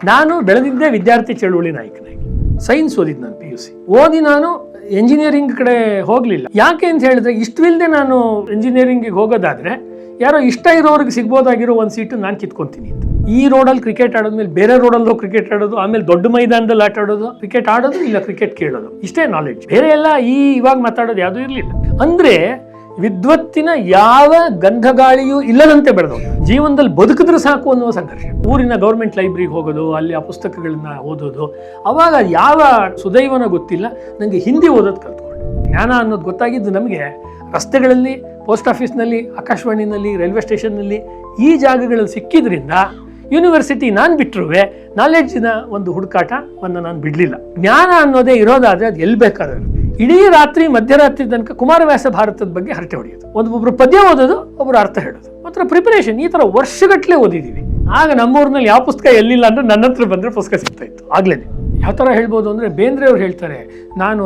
ನಾನು ಬೆಳೆದಿದ್ದೆ ವಿದ್ಯಾರ್ಥಿ ಚಳುವಳಿ ನಾಯಕನಾಗಿ. ಸೈನ್ಸ್ ಓದಿದ್ದು ನಾನು PUC ಓದಿ ನಾನು ಎಂಜಿನಿಯರಿಂಗ್ ಕಡೆ ಹೋಗಲಿಲ್ಲ. ಯಾಕೆ ಅಂತ ಹೇಳಿದ್ರೆ ಇಷ್ಟವಿಲ್ಲದೆ ನಾನು ಎಂಜಿನಿಯರಿಂಗಿಗೆ ಹೋಗೋದಾದರೆ ಯಾರೋ ಇಷ್ಟ ಇರೋರಿಗೆ ಸಿಗ್ಬೋದಾಗಿರೋ ಒಂದು ಸೀಟು ನಾನು ಕಿತ್ಕೊತೀನಿ ಅಂತ. ಈ ರೋಡಲ್ಲಿ ಕ್ರಿಕೆಟ್ ಆಡೋದ್ಮೇಲೆ ಬೇರೆ ರೋಡಲ್ಲಿ ಹೋಗಿ ಕ್ರಿಕೆಟ್ ಆಡೋದು, ಆಮೇಲೆ ದೊಡ್ಡ ಮೈದಾನದಲ್ಲಿ ಆಟ ಆಡೋದು, ಕ್ರಿಕೆಟ್ ಆಡೋದು ಇಲ್ಲ ಕ್ರಿಕೆಟ್ ಕೇಳೋದು, ಇಷ್ಟೇ ನಾಲೆಡ್ಜ್. ಬೇರೆ ಎಲ್ಲ ಇವಾಗ ಮಾತಾಡೋದು ಯಾವುದೂ ಇರಲಿಲ್ಲ. ಅಂದರೆ ವಿದ್ವತ್ತಿನ ಯಾವ ಗಂಧಗಾಳಿಯೂ ಇಲ್ಲದಂತೆ ಬೆಳೆದವು. ಜೀವನದಲ್ಲಿ ಬದುಕಿದ್ರೆ ಸಾಕು ಅನ್ನುವ ಸಂಘರ್ಷ. ಊರಿನ ಗೌರ್ಮೆಂಟ್ ಲೈಬ್ರರಿಗೆ ಹೋಗೋದು, ಅಲ್ಲಿ ಆ ಪುಸ್ತಕಗಳನ್ನ ಓದೋದು. ಅವಾಗ ಯಾವ ಸುದೈವನ ಗೊತ್ತಿಲ್ಲ, ನನಗೆ ಹಿಂದಿ ಓದೋದು ಕಲ್ತ್ಕೊಂಡೆ. ಜ್ಞಾನ ಅನ್ನೋದು ಗೊತ್ತಾಗಿದ್ದು ನಮಗೆ ರಸ್ತೆಗಳಲ್ಲಿ, ಪೋಸ್ಟ್ ಆಫೀಸ್ನಲ್ಲಿ, ಆಕಾಶವಾಣಿನಲ್ಲಿ, ರೈಲ್ವೆ ಸ್ಟೇಷನ್ನಲ್ಲಿ ಈ ಜಾಗಗಳಲ್ಲಿ ಸಿಕ್ಕಿದ್ರಿಂದ ಯೂನಿವರ್ಸಿಟಿ ನಾನು ಬಿಟ್ಟರು ನಾಲೆಡ್ಜಿನ ಒಂದು ಹುಡುಕಾಟವನ್ನು ನಾನು ಬಿಡಲಿಲ್ಲ. ಜ್ಞಾನ ಅನ್ನೋದೇ ಇರೋದಾದರೆ ಅದು ಎಲ್ಲಿ ಬೇಕಾದ್ರೆ ಇಡೀ ರಾತ್ರಿ ಮಧ್ಯರಾತ್ರಿ ತನಕ ಕುಮಾರವ್ಯಾಸ ಭಾರತದ ಬಗ್ಗೆ ಹರಟೆ ಹೊಡೆಯೋದು, ಒಬ್ಬೊಬ್ರು ಪದ್ಯ ಓದೋದು, ಒಬ್ಬರು ಅರ್ಥ ಹೇಳೋದು, ಒಂಥರ ಪ್ರಿಪರೇಷನ್. ಈ ಥರ ವರ್ಷಗಟ್ಟಲೆ ಓದಿದ್ದೀವಿ. ಆಗ ನಮ್ಮೂರಿನಲ್ಲಿ ಯಾವ ಪುಸ್ತಕ ಎಲ್ಲಿಲ್ಲ ಅಂದರೆ ನನ್ನ ಹತ್ರ ಬಂದರೆ ಪುಸ್ತಕ ಸಿಗ್ತಾ ಇತ್ತು. ಆಗ್ಲೇ ಯಾವ ಥರ ಹೇಳ್ಬೋದು ಅಂದರೆ ಬೇಂದ್ರೆ ಅವ್ರು ಹೇಳ್ತಾರೆ, ನಾನು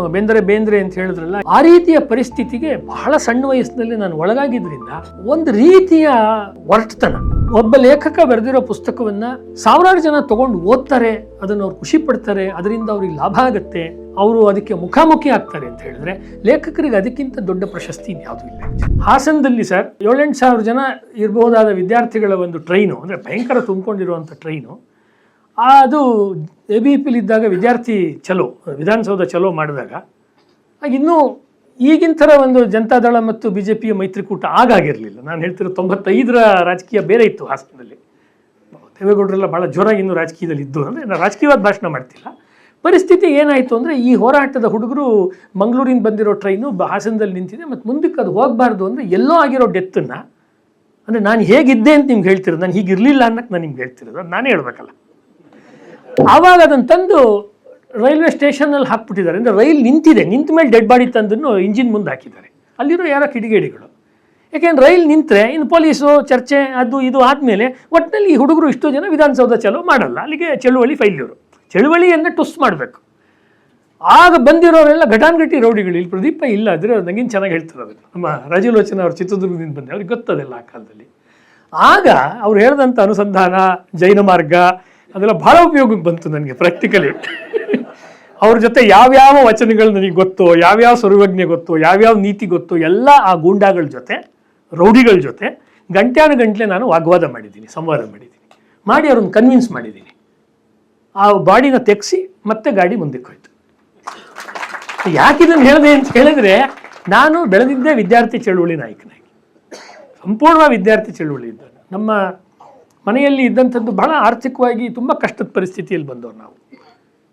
ಬೇಂದ್ರೆ ಅಂತ ಹೇಳಿದ್ರಲ್ಲ, ಆ ರೀತಿಯ ಪರಿಸ್ಥಿತಿಗೆ ಬಹಳ ಸಣ್ಣ ವಯಸ್ಸಿನಲ್ಲಿ ನಾನು ಒಳಗಾಗಿದ್ದರಿಂದ ಒಂದು ರೀತಿಯ ಒರಟತನ. ಒಬ್ಬ ಲೇಖಕ ಬರೆದಿರೋ ಪುಸ್ತಕವನ್ನ ಸಾವಿರಾರು ಜನ ತಗೊಂಡು ಓದ್ತಾರೆ, ಅದನ್ನು ಅವ್ರು ಖುಷಿ ಪಡ್ತಾರೆ, ಅದರಿಂದ ಅವ್ರಿಗೆ ಲಾಭ ಆಗುತ್ತೆ, ಅವರು ಅದಕ್ಕೆ ಮುಖಾಮುಖಿ ಆಗ್ತಾರೆ ಅಂತ ಹೇಳಿದ್ರೆ ಅದಕ್ಕಿಂತ ಅದಕ್ಕಿಂತ ದೊಡ್ಡ ಪ್ರಶಸ್ತಿ ಇನ್ಯಾವುದೂ ಇಲ್ಲ. ಹಾಸನದಲ್ಲಿ ಸರ್ 7-8 ಸಾವಿರ ಜನ ಇರಬಹುದಾದ ವಿದ್ಯಾರ್ಥಿಗಳ ಒಂದು ಟ್ರೈನು, ಅಂದರೆ ಭಯಂಕರ ತುಂಬಿಕೊಂಡಿರುವಂಥ ಟ್ರೈನು, ಅದು ABPಲಿದ್ದಾಗ ವಿದ್ಯಾರ್ಥಿ ಚಲೋ ವಿಧಾನಸೌಧ ಚಲೋ ಮಾಡಿದಾಗ ಇನ್ನೂ ಈಗಿನ ಥರ ಒಂದು ಜನತಾದಳ ಮತ್ತು BJPಯ ಮೈತ್ರಿಕೂಟ ಆಗಾಗಿರಲಿಲ್ಲ. ನಾನು ಹೇಳ್ತಿರೋ 95ರ ರಾಜಕೀಯ ಬೇರೆ ಇತ್ತು ಹಾಸನದಲ್ಲಿ. ದೇವೇಗೌಡರೆಲ್ಲ ಭಾಳ ಜೋರಾಗಿ ಇನ್ನೂ ರಾಜಕೀಯದಲ್ಲಿ ಇದ್ದು, ಅಂದರೆ ನಾನು ರಾಜಕೀಯವಾದ ಭಾಷಣ ಮಾಡ್ತಿಲ್ಲ. ಪರಿಸ್ಥಿತಿ ಏನಾಯಿತು ಅಂದರೆ ಈ ಹೋರಾಟದ ಹುಡುಗರು ಮಂಗಳೂರಿಂದ ಬಂದಿರೋ ಟ್ರೈನು ಹಾಸನದಲ್ಲಿ ನಿಂತಿದೆ, ಮತ್ತು ಮುಂದಕ್ಕೆ ಅದು ಹೋಗಬಾರ್ದು ಅಂದರೆ ಎಲ್ಲೋ ಆಗಿರೋ ಡೆತ್ತನ್ನು, ಅಂದರೆ ನಾನು ಹೇಗಿದ್ದೆ ಅಂತ ನಿಮ್ಗೆ ಹೇಳ್ತಿರೋದು, ನಾನು ಹೀಗಿರಲಿಲ್ಲ ಅನ್ನಕ್ಕೆ ನಾನು ನಿಮ್ಗೆ ಹೇಳ್ತಿರೋದು, ಅದು ನಾನೇ ಹೇಳ್ಬೇಕಲ್ಲ. ಆವಾಗ ಅದನ್ನು ತಂದು ರೈಲ್ವೆ ಸ್ಟೇಷನಲ್ಲಿ ಹಾಕ್ಬಿಟ್ಟಿದ್ದಾರೆ. ಅಂದರೆ ರೈಲ್ ನಿಂತಿದೆ, ನಿಂತ ಮೇಲೆ ಡೆಡ್ ಬಾಡಿ ತಂದನ್ನು ಇಂಜಿನ್ ಮುಂದೆ ಹಾಕಿದ್ದಾರೆ. ಅಲ್ಲಿರೋ ಯಾರೋ ಕಿಡಿಗೇಡಿಗಳು. ಯಾಕೆಂದ್ರೆ ರೈಲ್ ನಿಂತರೆ ಇನ್ನು ಪೊಲೀಸು ಚರ್ಚೆ ಅದು ಇದು ಆದಮೇಲೆ ಒಟ್ಟಿನಲ್ಲಿ ಈ ಹುಡುಗರು ಇಷ್ಟು ಜನ ವಿಧಾನಸೌಧ ಚಲೋ ಮಾಡಲ್ಲ, ಅಲ್ಲಿಗೆ ಚಳುವಳಿ ಫೈಲ್ಯೂರು. ಚಳುವಳಿ ಅಂದರೆ ಟುಸ್ ಮಾಡಬೇಕು. ಆಗ ಬಂದಿರೋರೆಲ್ಲ ಘಟಾನ್ಘಟಿ ರೌಡಿಗಳು. ಇಲ್ಲಿ ಪ್ರದೀಪ ಇಲ್ಲ ಆದರೆ ನನಗಿನ್ ಚೆನ್ನಾಗಿ ಹೇಳ್ತಿರೋದು, ನಮ್ಮ ರಾಜಲೋಚನ ಅವ್ರು ಚಿತ್ರದುರ್ಗದಿಂದ ಬಂದೆ, ಅವ್ರಿಗೆ ಗೊತ್ತದೆಲ್ಲ ಆ ಕಾಲದಲ್ಲಿ. ಆಗ ಅವ್ರು ಹೇಳಿದಂಥ ಅನುಸಂಧಾನ, ಜೈನ ಮಾರ್ಗ ಅದೆಲ್ಲ ಭಾಳ ಉಪಯೋಗಕ್ಕೆ ಬಂತು ನನಗೆ ಪ್ರಾಕ್ಟಿಕಲಿ. ಅವ್ರ ಜೊತೆ ಯಾವ್ಯಾವ ವಚನಗಳು ನನಗೆ ಗೊತ್ತು, ಯಾವ್ಯಾವ ಸ್ವರ್ವಜ್ಞೆ ಗೊತ್ತು, ಯಾವ್ಯಾವ ನೀತಿ ಗೊತ್ತು, ಎಲ್ಲ ಆ ಗೂಂಡಾಗಳ ಜೊತೆ, ರೌಡಿಗಳ ಜೊತೆ ಗಂಟೆ ನಾನು ವಾಗ್ವಾದ ಮಾಡಿದ್ದೀನಿ, ಸಂವಾದ ಮಾಡಿದ್ದೀನಿ, ಮಾಡಿ ಅವ್ರನ್ನ ಕನ್ವಿನ್ಸ್ ಮಾಡಿದ್ದೀನಿ. ಆ ಬಾಡಿನ ತೆಗೆಸಿ ಮತ್ತೆ ಗಾಡಿ ಮುಂದಕ್ಕೆ ಹೋಯ್ತು. ಯಾಕಿದನ್ನು ಹೇಳಿದೆ ಅಂತ ಹೇಳಿದ್ರೆ, ನಾನು ಬೆಳೆದಿದ್ದೇ ವಿದ್ಯಾರ್ಥಿ ಚಳುವಳಿ ನಾಯಕನಾಗಿ, ಸಂಪೂರ್ಣವಾಗಿ ವಿದ್ಯಾರ್ಥಿ ಚಳುವಳಿ ಇದ್ದ. ನಮ್ಮ ಮನೆಯಲ್ಲಿ ಇದ್ದಂಥದ್ದು ಬಹಳ ಆರ್ಥಿಕವಾಗಿ ತುಂಬ ಕಷ್ಟದ ಪರಿಸ್ಥಿತಿಯಲ್ಲಿ ಬಂದವರು ನಾವು.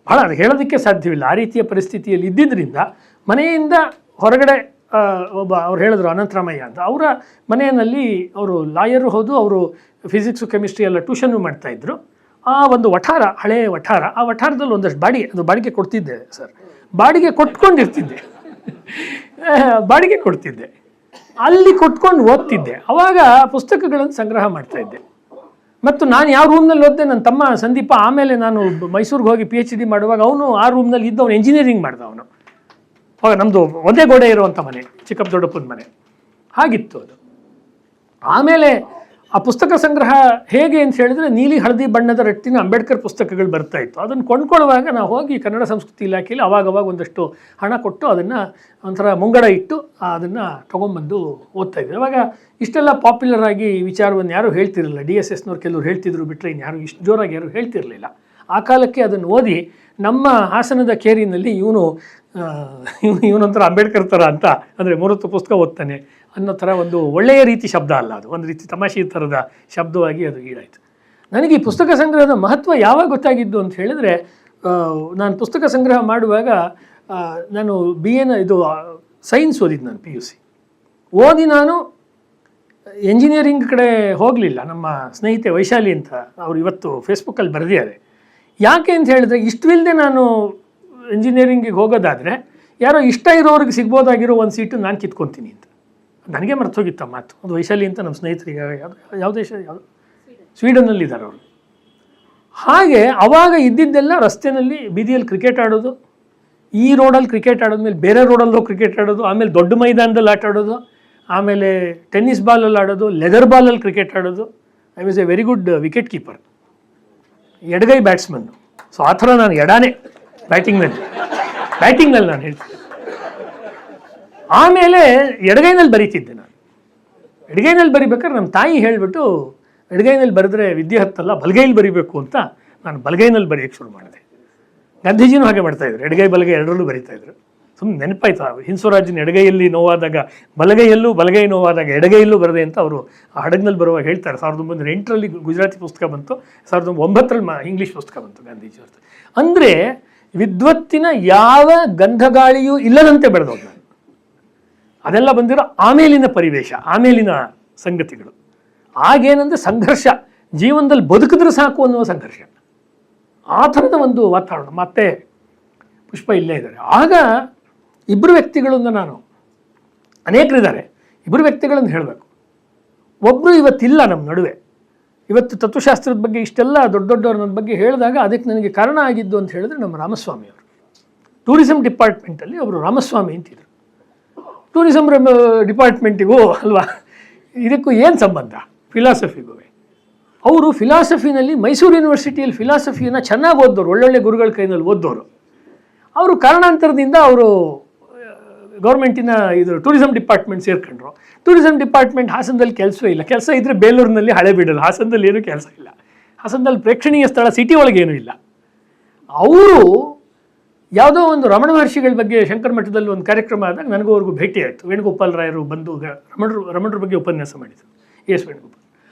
ಬಹಳ ಅದು ಹೇಳೋದಕ್ಕೆ ಸಾಧ್ಯವಿಲ್ಲ. ಆ ರೀತಿಯ ಪರಿಸ್ಥಿತಿಯಲ್ಲಿ ಇದ್ದಿದ್ದರಿಂದ ಮನೆಯಿಂದ ಹೊರಗಡೆ ಒಬ್ಬ ಅವ್ರು ಹೇಳಿದ್ರು ಅನಂತರಾಮಯ್ಯ ಅಂತ, ಅವರ ಮನೆಯಲ್ಲಿ ಅವರು ಲಾಯರು ಹೌದು, ಅವರು ಫಿಸಿಕ್ಸು ಕೆಮಿಸ್ಟ್ರಿ ಎಲ್ಲ ಟ್ಯೂಷನ್ನು ಮಾಡ್ತಾಯಿದ್ರು. ಆ ಒಂದು ವಠಾರ, ಹಳೆಯ ವಠಾರ, ಆ ವಠಾರದಲ್ಲಿ ಒಂದಷ್ಟು ಬಾಡಿಗೆ ಕೊಡ್ತಿದ್ದೆ ಸರ್. ಬಾಡಿಗೆ ಕೊಟ್ಕೊಂಡಿರ್ತಿದ್ದೆ, ಬಾಡಿಗೆ ಕೊಡ್ತಿದ್ದೆ, ಅಲ್ಲಿ ಕೊಟ್ಕೊಂಡು ಓದ್ತಿದ್ದೆ. ಆವಾಗ ಪುಸ್ತಕಗಳನ್ನು ಸಂಗ್ರಹ ಮಾಡ್ತಾಯಿದ್ದೆ. ಮತ್ತು ನಾನು ಯಾವ ರೂಮ್ನಲ್ಲಿ ಓದಿದೆ, ನನ್ನ ತಮ್ಮ ಸಂದೀಪ ಆಮೇಲೆ ನಾನು ಮೈಸೂರಿಗೆ ಹೋಗಿ PhD ಮಾಡುವಾಗ ಅವನು ಆ ರೂಮ್ನಲ್ಲಿ ಇದ್ದವನು ಎಂಜಿನಿಯರಿಂಗ್ ಮಾಡ್ದ. ಅವನು ಅವಾಗ ನಮ್ಮದು ಒಂದೇ ಗೋಡೆ ಇರುವಂಥ ಮನೆ, ಚಿಕ್ಕಪ್ಪ ದೊಡ್ಡಪ್ಪನ ಮನೆ ಹಾಗಿತ್ತು ಅದು. ಆಮೇಲೆ ಆ ಪುಸ್ತಕ ಸಂಗ್ರಹ ಹೇಗೆ ಅಂತ ಹೇಳಿದ್ರೆ, ನೀಲಿ ಹಳದಿ ಬಣ್ಣದ ರಟ್ಟಿನ ಅಂಬೇಡ್ಕರ್ ಪುಸ್ತಕಗಳು ಬರ್ತಾ ಇತ್ತು. ಅದನ್ನು ಕೊಂಡ್ಕೊಳ್ಳುವಾಗ ನಾವು ಹೋಗಿ ಕನ್ನಡ ಸಂಸ್ಕೃತಿ ಇಲಾಖೆಯಲ್ಲಿ ಅವಾಗವಾಗ ಒಂದಷ್ಟು ಹಣ ಕೊಟ್ಟು ಅದನ್ನು ಒಂಥರ ಮುಂಗಡ ಇಟ್ಟು ಅದನ್ನು ತೊಗೊಂಬಂದು ಓದ್ತಾ ಇದ್ವಿ. ಅವಾಗ ಇಷ್ಟೆಲ್ಲ ಪಾಪ್ಯುಲರ್ ಆಗಿ ವಿಚಾರವನ್ನು ಯಾರೂ ಹೇಳ್ತಿರಲಿಲ್ಲ. DSSನವ್ರು ಕೆಲವರು ಹೇಳ್ತಿದ್ರು ಬಿಟ್ಟರೆ ಇನ್ಯಾರು ಇಷ್ಟು ಜೋರಾಗಿ ಯಾರೂ ಹೇಳ್ತಿರಲಿಲ್ಲ. ಆ ಕಾಲಕ್ಕೆ ಅದನ್ನು ಓದಿ ನಮ್ಮ ಹಾಸನದ ಕೇರಿನಲ್ಲಿ ಇವನೊಂಥರ ಅಂಬೇಡ್ಕರ್ ಥರ ಅಂತ, ಅಂದರೆ 30 ಪುಸ್ತಕ ಓದ್ತಾನೆ ಅನ್ನೋ ಥರ ಒಂದು ಒಳ್ಳೆಯ ರೀತಿ ಶಬ್ದ ಅಲ್ಲ ಅದು, ಒಂದು ರೀತಿ ತಮಾಷೆ ಥರದ ಶಬ್ದವಾಗಿ ಅದು ಈಡಾಯಿತು. ನನಗೆ ಈ ಪುಸ್ತಕ ಸಂಗ್ರಹದ ಮಹತ್ವ ಯಾವಾಗ ಗೊತ್ತಾಗಿದ್ದು ಅಂತ ಹೇಳಿದ್ರೆ, ನಾನು ಪುಸ್ತಕ ಸಂಗ್ರಹ ಮಾಡುವಾಗ ನಾನು ಇದು ಸೈನ್ಸ್ ಓದಿದ್ದು. ನಾನು PUC ಓದಿ ನಾನು ಎಂಜಿನಿಯರಿಂಗ್ ಕಡೆ ಹೋಗಲಿಲ್ಲ. ನಮ್ಮ ಸ್ನೇಹಿತೆ ವೈಶಾಲಿ ಅಂತ ಅವರು ಇವತ್ತು ಫೇಸ್ಬುಕ್ಕಲ್ಲಿ ಬರೆದಿದ್ದಾರೆ. ಯಾಕೆ ಅಂತ ಹೇಳಿದ್ರೆ ಇಷ್ಟವಿಲ್ಲದೆ ನಾನು ಎಂಜಿನಿಯರಿಂಗಿಗೆ ಹೋಗೋದಾದರೆ ಯಾರೋ ಇಷ್ಟ ಇರೋರಿಗೆ ಸಿಗ್ಬೋದಾಗಿರೋ ಒಂದು ಸೀಟು ನಾನು ಕಿತ್ಕೊತೀನಿ ಅಂತ ನನಗೆ ಮರ್ತೋಗಿತ್ತು ಆ ಮಾತು. ಅದು ವೈಶಾಲಿ ಅಂತ ನಮ್ಮ ಸ್ನೇಹಿತರಿಗೆ, ಯಾವ ದೇಶ, ಯಾವುದು ಸ್ವೀಡನ್ನಲ್ಲಿದ್ದಾರೆ ಅವರು. ಹಾಗೆ ಅವಾಗ ಇದ್ದಿದ್ದೆಲ್ಲ ರಸ್ತೆಯಲ್ಲಿ ಬೀದಿಯಲ್ಲಿ ಕ್ರಿಕೆಟ್ ಆಡೋದು, ಈ ರೋಡಲ್ಲಿ ಕ್ರಿಕೆಟ್ ಆಡೋದ್ಮೇಲೆ ಬೇರೆ ರೋಡಲ್ಲೂ ಕ್ರಿಕೆಟ್ ಆಡೋದು, ಆಮೇಲೆ ದೊಡ್ಡ ಮೈದಾನದಲ್ಲಿ ಆಟ ಆಡೋದು, ಆಮೇಲೆ ಟೆನ್ನಿಸ್ ಬಾಲಲ್ಲಿ ಆಡೋದು, ಲೆದರ್ ಬಾಲಲ್ಲಿ ಕ್ರಿಕೆಟ್ ಆಡೋದು. I was A very good wicket keeper. ಎಡಗೈ ಬ್ಯಾಟ್ಸ್ಮನ್ನು. ಸೊ ಆ ಥರ ನಾನು ಎಡಾನೇ ಬ್ಯಾಟಿಂಗ್ನಲ್ಲಿ ನಾನು ಹೇಳ್ತೀನಿ. ಆಮೇಲೆ ಎಡಗೈನಲ್ಲಿ ಬರೀತಿದ್ದೆ ನಾನು. ಎಡಗೈನಲ್ಲಿ ಬರಿಬೇಕಾದ್ರೆ ನಮ್ಮ ತಾಯಿ ಹೇಳಿಬಿಟ್ಟು ಎಡಗೈನಲ್ಲಿ ಬರೆದ್ರೆ ವಿದ್ಯೆ ಹತ್ತಲ್ಲ, ಬಲಗೈಲಿ ಬರಿಬೇಕು ಅಂತ ನಾನು ಬಲಗೈನಲ್ಲಿ ಬರೆಯೋಕ್ಕೆ ಶುರು ಮಾಡಿದೆ. ಗಾಂಧೀಜಿನೂ ಹಾಗೆ ಮಾಡ್ತಾಯಿದ್ರು, ಎಡಗೈ ಬಲಗೈ ಎರಡರಲ್ಲೂ ಬರೀತಾಯಿದ್ರು. ಸುಮ್ಮನೆ ನೆನಪಾಯ್ತು, ಹಿಂಸರಾಜನ ಎಡಗೈಯಲ್ಲಿ ನೋವಾದಾಗ ಬಲಗೈಯಲ್ಲೂ, ಬಲಗೈ ನೋವಾದಾಗ ಎಡಗೈಯಲ್ಲೂ ಬರದೆ ಅಂತ ಅವರು ಆ ಹಡಗ್ನಲ್ಲಿ ಬರುವಾಗ ಹೇಳ್ತಾರೆ. 1908ರಲ್ಲಿ ಗುಜರಾತಿ ಪುಸ್ತಕ ಬಂತು, 1909ರಲ್ಲಿ ಇಂಗ್ಲೀಷ್ ಪುಸ್ತಕ ಬಂತು ಗಾಂಧೀಜಿ ಅವ್ರದ್ದು. ಅಂದರೆ ವಿದ್ವತ್ತಿನ ಯಾವ ಗಂಧಗಾಳಿಯೂ ಇಲ್ಲದಂತೆ ಬೆಳೆದೋದು ನಾನು. ಅದೆಲ್ಲ ಬಂದಿರೋ ಆಮೇಲಿನ ಪರಿವೇಶ, ಆಮೇಲಿನ ಸಂಗತಿಗಳು. ಆಗೇನಂದರೆ ಸಂಘರ್ಷ, ಜೀವನದಲ್ಲಿ ಬದುಕಿದ್ರೆ ಸಾಕು ಅನ್ನುವ ಸಂಘರ್ಷ, ಆ ಥರದ ಒಂದು ವಾತಾವರಣ. ಮತ್ತೆ ಪುಷ್ಪ ಇಲ್ಲೇ ಇದ್ದಾರೆ. ಆಗ ಇಬ್ಬರು ವ್ಯಕ್ತಿಗಳನ್ನು ನಾನು, ಅನೇಕರಿದ್ದಾರೆ, ಇಬ್ಬರು ವ್ಯಕ್ತಿಗಳನ್ನು ಹೇಳಬೇಕು. ಒಬ್ಬರು ಇವತ್ತಿಲ್ಲ ನಮ್ಮ ನಡುವೆ. ಇವತ್ತು ತತ್ವಶಾಸ್ತ್ರದ ಬಗ್ಗೆ ಇಷ್ಟೆಲ್ಲ ದೊಡ್ಡ ದೊಡ್ಡವ್ರ ನನ್ನ ಬಗ್ಗೆ ಹೇಳಿದಾಗ ಅದಕ್ಕೆ ನನಗೆ ಕಾರಣ ಆಗಿದ್ದು ಅಂತ ಹೇಳಿದ್ರೆ ನಮ್ಮ ರಾಮಸ್ವಾಮಿ ಅವರು. ಟೂರಿಸಂ ಡಿಪಾರ್ಟ್ಮೆಂಟಲ್ಲಿ ಒಬ್ಬರು ರಾಮಸ್ವಾಮಿ ಅಂತಿದ್ರು. ಟೂರಿಸಂ ಡಿಪಾರ್ಟ್ಮೆಂಟಿಗೂ ಅಲ್ವಾ ಇದಕ್ಕೂ ಏನು ಸಂಬಂಧ? ಫಿಲಾಸಫಿಗೂ. ಅವರು ಫಿಲಾಸಫಿನಲ್ಲಿ ಮೈಸೂರು ಯೂನಿವರ್ಸಿಟಿಯಲ್ಲಿ ಫಿಲಾಸಫಿಯನ್ನು ಚೆನ್ನಾಗಿ ಓದ್ದವರು, ಒಳ್ಳೊಳ್ಳೆ ಗುರುಗಳ ಕೈನಲ್ಲಿ ಓದ್ದವರು. ಅವರು ಕಾರಣಾಂತರದಿಂದ ಅವರು ಗೌರ್ಮೆಂಟಿನ ಇದು ಟೂರಿಸಂ ಡಿಪಾರ್ಟ್ಮೆಂಟ್ ಸೇರ್ಕೊಂಡ್ರು. ಟೂರಿಸಂ ಡಿಪಾರ್ಟ್ಮೆಂಟ್ ಹಾಸನದಲ್ಲಿ ಕೆಲಸವೇ ಇಲ್ಲ. ಕೆಲಸ ಇದ್ದರೆ ಬೇಲೂರಿನಲ್ಲಿ ಹಳೆಬೀಡಲ್ಲ, ಹಾಸನದಲ್ಲಿ ಏನೂ ಕೆಲಸ ಇಲ್ಲ. ಹಾಸನದಲ್ಲಿ ಪ್ರೇಕ್ಷಣೀಯ ಸ್ಥಳ ಸಿಟಿ ಒಳಗೆ ಏನೂ ಇಲ್ಲ. ಅವರು ಯಾವುದೋ ಒಂದು ರಮಣ ಮಹರ್ಷಿಗಳ ಬಗ್ಗೆ ಶಂಕರ ಮಠದಲ್ಲಿ ಒಂದು ಕಾರ್ಯಕ್ರಮ ಆದಾಗ ನನಗೂ ಅವ್ರಿಗೂ ಭೇಟಿ ಆಯಿತು. ವೇಣುಗೋಪಾಲ್ ರಾಯರು ಬಂದು ರಮಣರ ಬಗ್ಗೆ ಉಪನ್ಯಾಸ ಮಾಡಿದರು, ಎಸ್ ವೇಣುಗೋಪಾಲ್.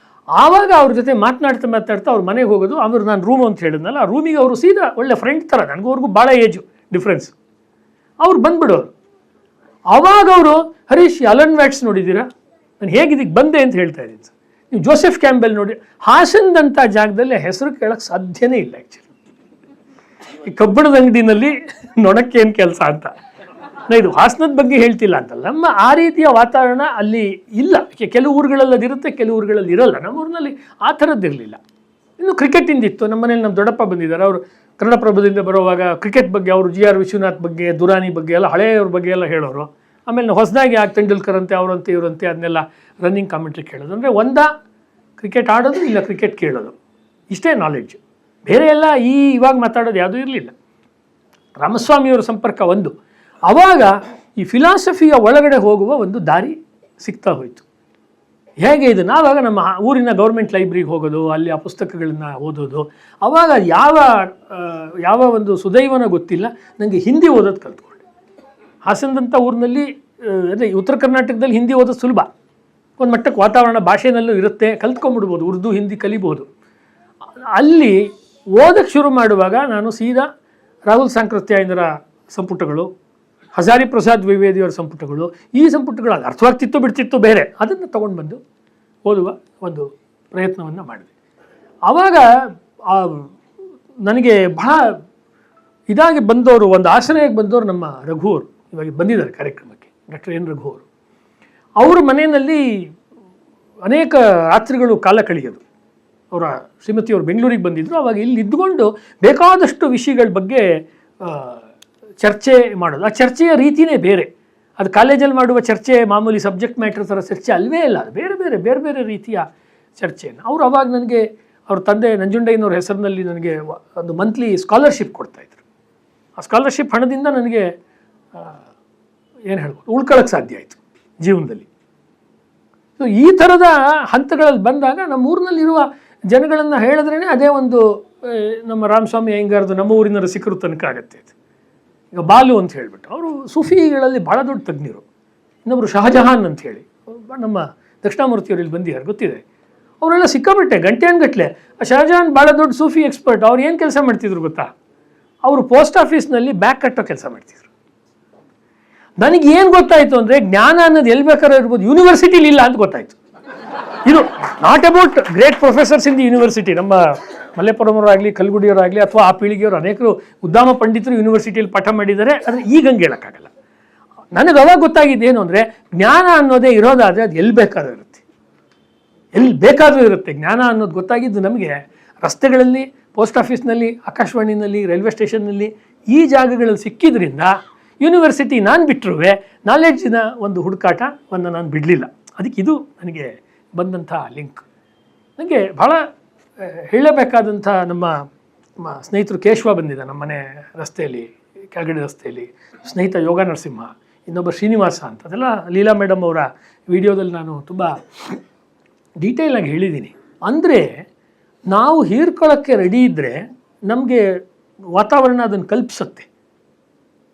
ಆವಾಗ ಅವ್ರ ಜೊತೆ ಮಾತನಾಡ್ತಾ ಅವ್ರ ಮನೆಗೆ ಹೋಗೋದು. ಅವರು ನಾನು ರೂಮ್ ಅಂತ ಹೇಳಿದ್ನಲ್ಲ, ಆ ರೂಮಿಗೆ ಅವರು ಸೀದಾ ಒಳ್ಳೆ ಫ್ರೆಂಡ್ ಥರ, ನನಗೂ ಅವ್ರಿಗೂ ಭಾಳ ಏಜು ಡಿಫ್ರೆನ್ಸ್. ಅವ್ರು ಬಂದುಬಿಡೋರು. ಆವಾಗ ಅವರು, ಹರೀಶ್ ಅಲನ್ ವ್ಯಾಟ್ಸ್ ನೋಡಿದ್ದೀರಾ? ನಾನು ಹೇಗಿದ್ದಕ್ಕೆ ಬಂದೆ ಅಂತ ಹೇಳ್ತಾ ಇದ್ದೀನಿ ಸರ್. ನೀವು ಜೋಸೆಫ್ ಕ್ಯಾಂಬೆಲ್ ನೋಡಿ. ಹಾಸನದಂಥ ಜಾಗದಲ್ಲಿ ಹೆಸರು ಕೇಳೋಕ್ಕೆ ಸಾಧ್ಯನೇ ಇಲ್ಲ ಆ್ಯಕ್ಚುಲಿ. ಈ ಕಬ್ಬಣದ ಅಂಗಡಿನಲ್ಲಿ ನೊಣಕ್ಕೇನು ಕೆಲಸ ಅಂತ. ಇದು ಹಾಸನದ ಬಗ್ಗೆ ಹೇಳ್ತಿಲ್ಲ ಅಂತಲ್ಲ, ನಮ್ಮ ಆ ರೀತಿಯ ವಾತಾವರಣ ಅಲ್ಲಿ ಇಲ್ಲ. ಕೆಲವು ಊರುಗಳಲ್ಲಿ ಅದಿರುತ್ತೆ, ಕೆಲವು ಊರುಗಳಲ್ಲಿ ಇರಲ್ಲ. ನಮ್ಮ ಊರಿನಲ್ಲಿ ಆ ಥರದ್ದಿರಲಿಲ್ಲ. ಇನ್ನು ಕ್ರಿಕೆಟಿಂದ ಇತ್ತು. ನಮ್ಮ ಮನೇಲಿ ನಮ್ಮ ದೊಡ್ಡಪ್ಪ ಬಂದಿದ್ದಾರೆ, ಅವರು ಕನ್ನಡಪ್ರಭದಿಂದ ಬರುವಾಗ ಕ್ರಿಕೆಟ್ ಬಗ್ಗೆ ಅವರು GR ವಿಶ್ವನಾಥ್ ಬಗ್ಗೆ, ದುರಾನಿ ಬಗ್ಗೆ ಎಲ್ಲ, ಹಳೆಯವ್ರ ಬಗ್ಗೆ ಎಲ್ಲ ಹೇಳೋರು. ಆಮೇಲೆ ಹೊಸದಾಗಿ ತೆಂಡೂಲ್ಕರ್ ಅಂತೆ, ಅವರಂತೆ ಇವರಂತೆ ಅದನ್ನೆಲ್ಲ ರನ್ನಿಂಗ್ ಕಾಮೆಂಟ್ರಿ ಕೇಳೋದು. ಅಂದರೆ ಕ್ರಿಕೆಟ್ ಆಡೋದು, ಇಲ್ಲ ಕ್ರಿಕೆಟ್ ಕೇಳೋದು, ಇಷ್ಟೇ ನಾಲೆಡ್ಜು. ಬೇರೆ ಎಲ್ಲ ಇವಾಗ ಮಾತಾಡೋದು ಯಾವುದೂ ಇರಲಿಲ್ಲ. ರಾಮಸ್ವಾಮಿಯವರ ಸಂಪರ್ಕ ಒಂದು. ಆವಾಗ ಈ ಫಿಲಾಸಫಿಯ ಒಳಗಡೆ ಹೋಗುವ ಒಂದು ದಾರಿ ಸಿಗ್ತಾ ಹೋಯಿತು. ಹೇಗೆ ಇದು, ನಾವಾಗ ನಮ್ಮ ಊರಿನ ಗೌರ್ಮೆಂಟ್ ಲೈಬ್ರರಿಗೆ ಹೋಗೋದು, ಅಲ್ಲಿ ಆ ಪುಸ್ತಕಗಳನ್ನು ಓದೋದು. ಆವಾಗ ಯಾವ ಒಂದು ಸುದೈವನ ಗೊತ್ತಿಲ್ಲ, ನನಗೆ ಹಿಂದಿ ಓದೋದು ಕಲ್ತ್ಕೊಂಡೆ. ಹಾಸನದಂಥ ಊರಿನಲ್ಲಿ, ಅಂದರೆ ಉತ್ತರ ಕರ್ನಾಟಕದಲ್ಲಿ ಹಿಂದಿ ಓದೋದು ಸುಲಭ. ಒಂದು ಮಟ್ಟಕ್ಕೆ ವಾತಾವರಣ ಭಾಷೆನಲ್ಲೂ ಇರುತ್ತೆ, ಕಲ್ತ್ಕೊಂಡ್ಬಿಡ್ಬೋದು, ಉರ್ದು ಹಿಂದಿ ಕಲಿಬೋದು. ಅಲ್ಲಿ ಓದಕ್ಕೆ ಶುರು ಮಾಡುವಾಗ ನಾನು ಸೀದಾ ರಾಹುಲ್ ಸಾಂಕೃತ್ಯಾಯನರ ಸಂಪುಟಗಳು, ಹಜಾರಿ ಪ್ರಸಾದ್ ದ್ವಿವೇದಿಯವರ ಸಂಪುಟಗಳು, ಈ ಸಂಪುಟಗಳು ಅದು ಅರ್ಥವಾಗ್ತಿತ್ತು ಬಿಡ್ತಿತ್ತು ಬೇರೆ, ಅದನ್ನು ತೊಗೊಂಡು ಬಂದು ಓದುವ ಒಂದು ಪ್ರಯತ್ನವನ್ನು ಮಾಡಿದೆ. ಆವಾಗ ನನಗೆ ಬಹಳ ಇದಾಗಿ ಬಂದವರು, ಒಂದು ಆಶ್ರಯಕ್ಕೆ ಬಂದವರು ನಮ್ಮ ರಘು ಅವರು, ಇವಾಗ ಬಂದಿದ್ದಾರೆ ಕಾರ್ಯಕ್ರಮಕ್ಕೆ, ಡಾಕ್ಟರ್ ಎನ್ ರಘು ಅವರು. ಅವ್ರ ಮನೆಯಲ್ಲಿ ಅನೇಕ ರಾತ್ರಿಗಳು ಕಾಲ ಕಳೆಯೋದು. ಅವರ ಶ್ರೀಮತಿಯವರು ಬೆಂಗಳೂರಿಗೆ ಬಂದಿದ್ದರು. ಆವಾಗ ಇಲ್ಲಿ ಇದ್ದುಕೊಂಡು ಬೇಕಾದಷ್ಟು ವಿಷಯಗಳ ಬಗ್ಗೆ ಚರ್ಚೆ ಮಾಡೋದು. ಆ ಚರ್ಚೆಯ ರೀತಿಯೇ ಬೇರೆ. ಅದು ಕಾಲೇಜಲ್ಲಿ ಮಾಡುವ ಚರ್ಚೆ ಮಾಮೂಲಿ ಸಬ್ಜೆಕ್ಟ್ ಮ್ಯಾಟ್ರ್ ಥರ ಚರ್ಚೆ ಅಲ್ವೇ ಇಲ್ಲ, ಅದು ಬೇರೆ ಬೇರೆ ರೀತಿಯ ಚರ್ಚೆಯನ್ನು. ಅವರು ಅವಾಗ ನನಗೆ ಅವ್ರ ತಂದೆ ನಂಜುಂಡಯ್ಯನವ್ರ ಹೆಸರಿನಲ್ಲಿ ನನಗೆ ಒಂದು ಮಂತ್ಲಿ ಸ್ಕಾಲರ್ಶಿಪ್ ಕೊಡ್ತಾಯಿದ್ರು. ಆ ಸ್ಕಾಲರ್ಶಿಪ್ ಹಣದಿಂದ ನನಗೆ ಏನು ಹೇಳ್ಬೋದು, ಉಳ್ಕೊಳ್ಳೋಕ್ಕೆ ಸಾಧ್ಯ ಆಯಿತು ಜೀವನದಲ್ಲಿ. ಸೊ ಈ ಥರದ ಹಂತಗಳಲ್ಲಿ ಬಂದಾಗ ನಮ್ಮ ಊರಿನಲ್ಲಿರುವ ಜನಗಳನ್ನು ಹೇಳಿದ್ರೇ ಅದೇ ಒಂದು ನಮ್ಮ ರಾಮಸ್ವಾಮಿ ಅಯ್ಯಂಗಾರ್ದು ನಮ್ಮ ಊರಿನ ರಸಿಕರು ತನಕ ಆಗುತ್ತೆ. ಈಗ ಬಾಲು ಅಂತ ಹೇಳಿಬಿಟ್ಟು ಅವರು ಸೂಫಿಗಳಲ್ಲಿ ಭಾಳ ದೊಡ್ಡ ತಜ್ಞರು. ಇನ್ನೊಬ್ಬರು ಶಹಜಹಾನ್ ಅಂತ ಹೇಳಿ ನಮ್ಮ ದಕ್ಷಿಣಾಮೂರ್ತಿಯವರು ಇಲ್ಲಿ ಬಂದಿದ್ದಾರೆ, ಗೊತ್ತಿದೆ. ಅವರೆಲ್ಲ ಸಿಕ್ಕಾಬಿಟ್ಟೆ ಗಂಟೆಗಟ್ಟಲೆ. ಆ ಶಹಜಹಾನ್ ಭಾಳ ದೊಡ್ಡ ಸೂಫಿ ಎಕ್ಸ್ಪರ್ಟ್. ಅವ್ರು ಏನು ಕೆಲಸ ಮಾಡ್ತಿದ್ರು ಗೊತ್ತಾ? ಅವರು ಪೋಸ್ಟ್ ಆಫೀಸ್ನಲ್ಲಿ ಬ್ಯಾಗ್ ಕಟ್ಟೋ ಕೆಲಸ ಮಾಡ್ತಿದ್ರು. ನನಗೆ ಏನು ಗೊತ್ತಾಯಿತು ಅಂದರೆ, ಜ್ಞಾನ ಅನ್ನೋದು ಎಲ್ಲಿ ಬೇಕಾದ್ರೂ ಇರ್ಬೋದು, ಯೂನಿವರ್ಸಿಟಿಲಿ ಇಲ್ಲ ಅಂತ ಗೊತ್ತಾಯಿತು. ಇದು not about great professors in the university. ನಮ್ಮ ಮಲ್ಲೇಪುರಮವರಾಗಲಿ, ಕಲ್ಗುಡಿಯವರಾಗಲಿ, ಅಥವಾ ಆ ಪೀಳಿಗೆಯವರು ಅನೇಕರು ಉದ್ದಾಮ ಪಂಡಿತರು ಯೂನಿವರ್ಸಿಟಿಯಲ್ಲಿ ಪಾಠ ಮಾಡಿದ್ದಾರೆ. ಆದರೆ ಈಗ ಹಂಗೆ ಹೇಳೋಕ್ಕಾಗಲ್ಲ. ನನಗೆ ಅವಾಗ ಗೊತ್ತಾಗಿದ್ದೇನು ಅಂದರೆ, ಜ್ಞಾನ ಅನ್ನೋದೇ ಇರೋದಾದರೆ ಅದು ಎಲ್ಲಿ ಬೇಕಾದ್ರೂ ಇರುತ್ತೆ, ಎಲ್ಲಿ ಬೇಕಾದರೂ ಇರುತ್ತೆ. ಜ್ಞಾನ ಅನ್ನೋದು ಗೊತ್ತಾಗಿದ್ದು ನಮಗೆ ರಸ್ತೆಗಳಲ್ಲಿ, ಪೋಸ್ಟ್ ಆಫೀಸ್ನಲ್ಲಿ, ಆಕಾಶವಾಣಿನಲ್ಲಿ, ರೈಲ್ವೆ ಸ್ಟೇಷನ್ನಲ್ಲಿ, ಈ ಜಾಗಗಳಲ್ಲಿ ಸಿಕ್ಕಿದ್ರಿಂದ ಯೂನಿವರ್ಸಿಟಿ ನಾನು ಬಿಟ್ಟರೂ ನಾಲೆಡ್ಜಿನ ಒಂದು ಹುಡುಕಾಟವನ್ನು ನಾನು ಬಿಡಲಿಲ್ಲ. ಅದಕ್ಕೆ ಇದು ನನಗೆ ಬಂದಂಥ ಲಿಂಕ್. ನನಗೆ ಭಾಳ ಹೇಳಬೇಕಾದಂಥ ನಮ್ಮ ಸ್ನೇಹಿತರು ಕೇಶವ ಬಂದಿದ್ದ ನಮ್ಮ ಮನೆ ರಸ್ತೆಯಲ್ಲಿ, ಕೆಳಗಡೆ ರಸ್ತೆಯಲ್ಲಿ, ಸ್ನೇಹಿತ ಯೋಗ ನರಸಿಂಹ, ಇನ್ನೊಬ್ಬ ಶ್ರೀನಿವಾಸ ಅಂತ. ಅದೆಲ್ಲ ಲೀಲಾ ಮೇಡಮ್ ಅವರ ವಿಡಿಯೋದಲ್ಲಿ ನಾನು ತುಂಬ ಡೀಟೇಲಾಗಿ ಹೇಳಿದ್ದೀನಿ. ಅಂದರೆ ನಾವು ಹೀರ್ಕೊಳ್ಳೋಕ್ಕೆ ರೆಡಿ ಇದ್ದರೆ ನಮಗೆ ವಾತಾವರಣ ಅದನ್ನು ಕಲ್ಪಿಸುತ್ತೆ.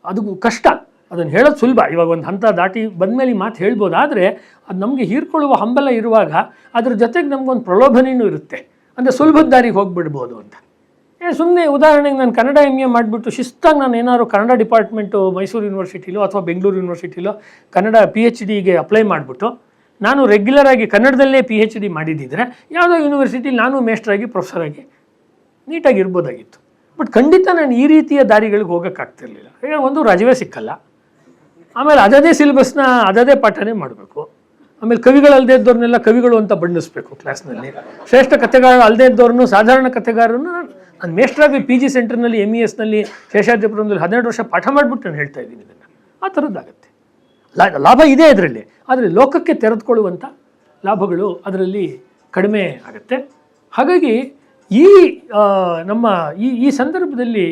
ಅದು ಕಷ್ಟ, ಅದನ್ನು ಹೇಳೋದು ಸುಲಭ. ಇವಾಗ ಒಂದು ಹಂತ ದಾಟಿ ಬಂದಮೇಲೆ ಈ ಮಾತು ಹೇಳ್ಬೋದು. ಆದರೆ ಅದು ನಮಗೆ ಹೀರ್ಕೊಳ್ಳುವ ಹಂಬಲ ಇರುವಾಗ ಅದ್ರ ಜೊತೆಗೆ ನಮಗೊಂದು ಪ್ರಲೋಭನೆಯೂ ಇರುತ್ತೆ. ಅಂದರೆ ಸುಲಭದ ದಾರಿಗೆ ಹೋಗಿಬಿಡ್ಬೋದು ಅಂತ. ಸುಮ್ಮನೆ ಉದಾಹರಣೆಗೆ ನಾನು ಕನ್ನಡ MA ಮಾಡಿಬಿಟ್ಟು ಶಿಸ್ತಾಗಿ ನಾನು ಏನಾದ್ರು ಕನ್ನಡ ಡಿಪಾರ್ಟ್ಮೆಂಟು ಮೈಸೂರು ಯೂನಿವರ್ಸಿಟಿಲೋ ಅಥವಾ ಬೆಂಗಳೂರು ಯೂನಿವರ್ಸಿಟಿಲೋ ಕನ್ನಡ PhDಗೆ ಅಪ್ಲೈ ಮಾಡಿಬಿಟ್ಟು ನಾನು ರೆಗ್ಯುಲರಾಗಿ ಕನ್ನಡದಲ್ಲೇ PhD ಮಾಡಿದ್ದಿದ್ರೆ ಯಾವುದೋ ಯೂನಿವರ್ಸಿಟಿಲಿ ನಾನು ಮೇಸ್ಟ್ರಾಗಿ ಪ್ರೊಫೆಸರಾಗಿ ನೀಟಾಗಿ ಇರ್ಬೋದಾಗಿತ್ತು. ಬಟ್ ಖಂಡಿತ ನಾನು ಈ ರೀತಿಯ ದಾರಿಗಳಿಗೆ ಹೋಗೋಕ್ಕಾಗ್ತಿರ್ಲಿಲ್ಲ. ಈಗ ಒಂದು ರಜವೇ ಸಿಕ್ಕಲ್ಲ, ಆಮೇಲೆ ಅದೇ ಸಿಲೆಬಸ್ನ ಅದೇ ಪಾಠನೇ ಮಾಡಬೇಕು, ಆಮೇಲೆ ಕವಿಗಳು ಅಲ್ಲದೇ ಇದ್ದವ್ರನ್ನೆಲ್ಲ ಕವಿಗಳು ಅಂತ ಬಣ್ಣಿಸ್ಬೇಕು ಕ್ಲಾಸ್ನಲ್ಲಿ, ಶ್ರೇಷ್ಠ ಕಥೆಗಾರ ಅಲ್ಲದೇ ಇದ್ದವ್ರನ್ನು ಸಾಧಾರಣ ಕಥೆಗಾರರನ್ನು ನಾನು ಮೇಸ್ಟ್ರಾಗಿ PG ಸೆಂಟರ್ನಲ್ಲಿ MESನಲ್ಲಿ ಶೇಷಾದ್ರಿಪುರದಲ್ಲಿ 12 ವರ್ಷ ಪಾಠ ಮಾಡಿಬಿಟ್ಟು ನಾನು ಹೇಳ್ತಾ ಇದ್ದೀನಿ. ಇದನ್ನು ಆ ಥರದ್ದಾಗತ್ತೆ. ಲಾಭ ಇದೆ ಅದರಲ್ಲಿ, ಆದರೆ ಲೋಕಕ್ಕೆ ತೆರೆದುಕೊಳ್ಳುವಂಥ ಲಾಭಗಳು ಅದರಲ್ಲಿ ಕಡಿಮೆ ಆಗುತ್ತೆ. ಹಾಗಾಗಿ ಈ ನಮ್ಮ ಈ ಸಂದರ್ಭದಲ್ಲಿ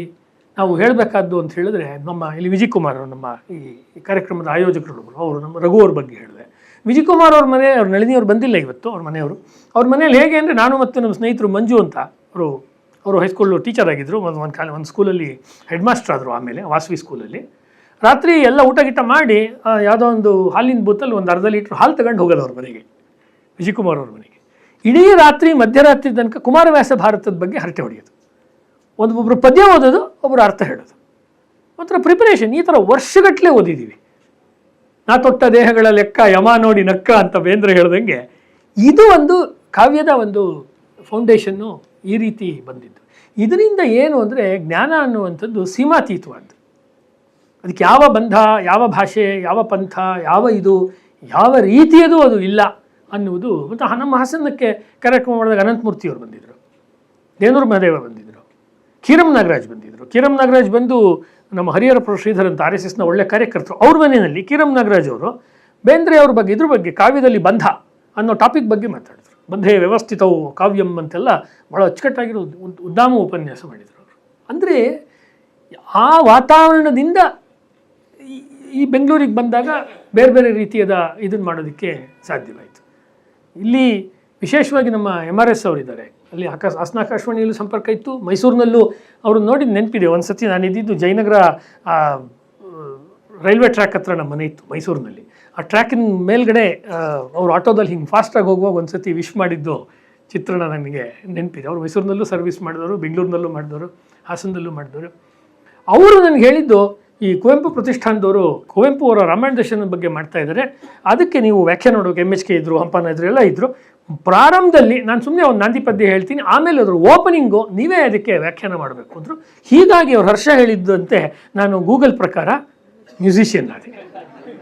ನಾವು ಹೇಳಬೇಕಾದ್ದು ಅಂತ ಹೇಳಿದ್ರೆ, ನಮ್ಮ ಇಲ್ಲಿ ವಿಜಯ್ ಕುಮಾರ್ ಅವರು ನಮ್ಮ ಈ ಕಾರ್ಯಕ್ರಮದ ಆಯೋಜಕರು, ಅವರು ನಮ್ಮ ರಘು ಅವ್ರ ಬಗ್ಗೆ ಹೇಳಿದೆ. ವಿಜಯ್ ಕುಮಾರ್ ಅವ್ರ ಮನೆ, ಅವ್ರ ನಳಿನಿಯವ್ರು ಬಂದಿಲ್ಲ ಇವತ್ತು, ಅವ್ರ ಮನೆಯವರು. ಅವ್ರ ಮನೇಲಿ ಹೇಗೆ ಅಂದರೆ, ನಾನು ಮತ್ತು ನಮ್ಮ ಸ್ನೇಹಿತರು ಮಂಜು ಅಂತ, ಅವರು ಹೈಸ್ಕೂಲ್ ಟೀಚರ್ ಆಗಿದ್ದರು, ಒಂದು ಸ್ಕೂಲಲ್ಲಿ ಹೆಡ್ ಮಾಸ್ಟರ್ ಆದರು, ಆಮೇಲೆ ವಾಸವಿ ಸ್ಕೂಲಲ್ಲಿ. ರಾತ್ರಿ ಎಲ್ಲ ಊಟ ಗೀಟ ಮಾಡಿ ಯಾವುದೋ ಒಂದು ಹಾಲಿನ ಬೂತಲ್ಲಿ ಒಂದು ಅರ್ಧ ಲೀಟ್ರ್ ಹಾಲು ತಗೊಂಡು ಹೋಗೋದು ಅವ್ರ ಮನೆಗೆ, ವಿಜಯ್ ಕುಮಾರ್ ಅವ್ರ ಮನೆಗೆ. ಇಡೀ ರಾತ್ರಿ ಮಧ್ಯರಾತ್ರಿ ತನಕ ಕುಮಾರವ್ಯಾಸ ಭಾರತದ ಬಗ್ಗೆ ಹರಟೆ ಹೊಡೆಯೋದು, ಒಬ್ಬರು ಪದ್ಯ ಓದೋದು, ಒಬ್ಬರು ಅರ್ಥ ಹೇಳೋದು, ಒಂಥರ ಪ್ರಿಪರೇಷನ್. ಈ ಥರ ವರ್ಷಗಟ್ಟಲೆ ಓದಿದ್ದೀವಿ. ನಾ ತೊಟ್ಟ ದೇಹಗಳ ಲೆಕ್ಕ ಯಮ ನೋಡಿ ನಕ್ಕ ಅಂತ ಬೇಂದ್ರ ಹೇಳ್ದಂಗೆ, ಇದು ಒಂದು ಕಾವ್ಯದ ಒಂದು ಫೌಂಡೇಶನ್ನು ಈ ರೀತಿ ಬಂದಿದ್ದು. ಇದರಿಂದ ಏನು ಅಂದರೆ, ಜ್ಞಾನ ಅನ್ನುವಂಥದ್ದು ಸೀಮಾತೀತವಾದ್ದು. ಅದಕ್ಕೆ ಯಾವ ಬಂಧ, ಯಾವ ಭಾಷೆ, ಯಾವ ಪಂಥ, ಯಾವ ರೀತಿಯದು ಅದು ಇಲ್ಲ ಅನ್ನುವುದು. ಮತ್ತು ನಮ್ಮ ಹಾಸನಕ್ಕೆ ಕಾರ್ಯಕ್ರಮ ಮಾಡಿದಾಗ ಅನಂತಮೂರ್ತಿಯವರು ಬಂದಿದ್ದರು, ದೇನೂರು ಮಹದೇವ ಬಂದಿದ್ದರು, ಕೀರಂ ನಾಗರಾಜ್ ಬಂದಿದ್ದರು. ಕೀರಂ ನಾಗರಾಜ್ ಬಂದು ನಮ್ಮ ಹರಿಹರ ಶ್ರೀಧರ್ ಅಂತ RSSನ ಒಳ್ಳೆ ಕಾರ್ಯಕರ್ತರು. ಅವ್ರ ಮನೆಯಲ್ಲಿ ಕೀರಂ ನಾಗರಾಜ್ ಅವರು ಬೇಂದ್ರೆ ಅವ್ರ ಬಗ್ಗೆ, ಇದ್ರ ಬಗ್ಗೆ, ಕಾವ್ಯದಲ್ಲಿ ಬಂಧ ಅನ್ನೋ ಟಾಪಿಕ್ ಬಗ್ಗೆ ಮಾತಾಡಿದ್ರು. ಬಂಧೆ ವ್ಯವಸ್ಥಿತವು ಕಾವ್ಯಂ ಅಂತೆಲ್ಲ ಭಾಳ ಅಚ್ಚುಕಟ್ಟಾಗಿರೋ ಉದ್ದಾಮ ಉಪನ್ಯಾಸ ಮಾಡಿದರು ಅವರು. ಅಂದರೆ ಆ ವಾತಾವರಣದಿಂದ ಈ ಬೆಂಗಳೂರಿಗೆ ಬಂದಾಗ ಬೇರೆ ಬೇರೆ ರೀತಿಯಾದ ಇದನ್ನು ಮಾಡೋದಕ್ಕೆ ಸಾಧ್ಯವಾಯಿತು. ಇಲ್ಲಿ ವಿಶೇಷವಾಗಿ ನಮ್ಮ MRS ಅವರಿದ್ದಾರೆ, ಅಲ್ಲಿ ಹಾಸನ ಆಕಾಶವಾಣಿಯಲ್ಲೂ ಸಂಪರ್ಕ ಇತ್ತು, ಮೈಸೂರಿನಲ್ಲೂ ಅವ್ರನ್ನ ನೋಡಿ ನೆನಪಿದೆ. ಒಂದು ಸತಿ ನಾನು ಇದ್ದಿದ್ದು ಜಯನಗರ ರೈಲ್ವೆ ಟ್ರ್ಯಾಕ್ ಹತ್ರ ನಮ್ಮ ಮನೆ ಇತ್ತು ಮೈಸೂರಿನಲ್ಲಿ. ಆ ಟ್ರ್ಯಾಕಿನ ಮೇಲ್ಗಡೆ ಅವ್ರು ಆಟೋದಲ್ಲಿ ಹಿಂಗೆ ಫಾಸ್ಟಾಗಿ ಹೋಗುವಾಗ ಒಂದು ಸತಿ ವಿಶ್ ಮಾಡಿದ್ದು ಚಿತ್ರಣ ನನಗೆ ನೆನಪಿದೆ. ಅವರು ಮೈಸೂರಿನಲ್ಲೂ ಸರ್ವಿಸ್ ಮಾಡಿದವರು, ಬೆಂಗಳೂರಿನಲ್ಲೂ ಮಾಡಿದವರು, ಹಾಸನದಲ್ಲೂ ಮಾಡಿದವರು. ಅವರು ನನಗೆ ಹೇಳಿದ್ದು, ಈ ಕುವೆಂಪು ಪ್ರತಿಷ್ಠಾನದವರು ಕುವೆಂಪು ಅವರ ರಾಮಾಯಣ ದರ್ಶನದ ಬಗ್ಗೆ ಮಾಡ್ತಾ ಇದ್ದಾರೆ, ಅದಕ್ಕೆ ನೀವು ವ್ಯಾಖ್ಯಾನ ನೋಡೋಕೆ MHK ಇದ್ದರು, ಹಂಪನ ಇದ್ರು, ಎಲ್ಲ ಇದ್ದರು. ಪ್ರಾರಂಭದಲ್ಲಿ ನಾನು ಸುಮ್ಮನೆ ಒಂದು ನಾಂದಿ ಪದ್ಯ ಹೇಳ್ತೀನಿ, ಆಮೇಲೆ ಅದ್ರ ಓಪನಿಂಗು ನೀವೇ ಅದಕ್ಕೆ ವ್ಯಾಖ್ಯಾನ ಮಾಡಬೇಕು ಅಂದರು. ಹೀಗಾಗಿ ಅವ್ರು ಹರ್ಷ ಹೇಳಿದ್ದಂತೆ ನಾನು ಗೂಗಲ್ ಪ್ರಕಾರ ಮ್ಯೂಸಿಷಿಯನ್ ಆದೆ.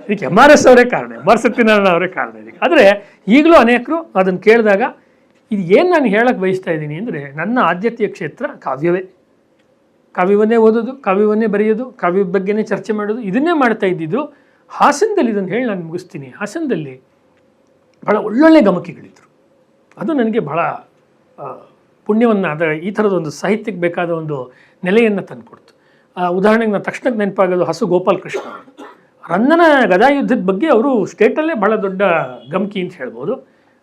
ಇದಕ್ಕೆ MRS ಅವರೇ ಕಾರಣ, MR ಸತ್ಯನಾರಾಯಣ ಅವರೇ ಕಾರಣ ಇದಕ್ಕೆ. ಆದರೆ ಈಗಲೂ ಅನೇಕರು ಅದನ್ನು ಕೇಳಿದಾಗ ಇದು ಏನು ನಾನು ಹೇಳಕ್ಕೆ ಬಯಸ್ತಾ ಇದ್ದೀನಿ ಅಂದರೆ, ನನ್ನ ಆದ್ಯತೆಯ ಕ್ಷೇತ್ರ ಕಾವ್ಯವೇ. ಕಾವ್ಯವನ್ನೇ ಓದೋದು, ಕಾವ್ಯವನ್ನೇ ಬರೆಯೋದು, ಕಾವ್ಯ ಬಗ್ಗೆನೇ ಚರ್ಚೆ ಮಾಡೋದು, ಇದನ್ನೇ ಮಾಡ್ತಾ ಇದ್ದಿದ್ದು. ಹಾಸನದಲ್ಲಿ ಇದನ್ನು ಹೇಳಿ ನಾನು ಮುಗಿಸ್ತೀನಿ. ಹಾಸನದಲ್ಲಿ ಭಾಳ ಒಳ್ಳೊಳ್ಳೆ ಗಮಕಿಗಳಿದ್ದರು. ಅದು ನನಗೆ ಭಾಳ ಪುಣ್ಯವನ್ನು, ಅದರ ಈ ಥರದ ಒಂದು ಸಾಹಿತ್ಯಕ್ಕೆ ಬೇಕಾದ ಒಂದು ನೆಲೆಯನ್ನು ತಂದುಕೊಡ್ತು. ಉದಾಹರಣೆಗೆ ನಾನು ತಕ್ಷಣಕ್ಕೆ ನೆನಪಾಗೋದು ಹಸು ಗೋಪಾಲಕೃಷ್ಣ ಅವರು. ರನ್ನನ ಗದಾಯುದ್ಧದ ಬಗ್ಗೆ ಅವರು ಸ್ಟೇಟಲ್ಲೇ ಭಾಳ ದೊಡ್ಡ ಗಮಕಿ ಅಂತ ಹೇಳ್ಬೋದು.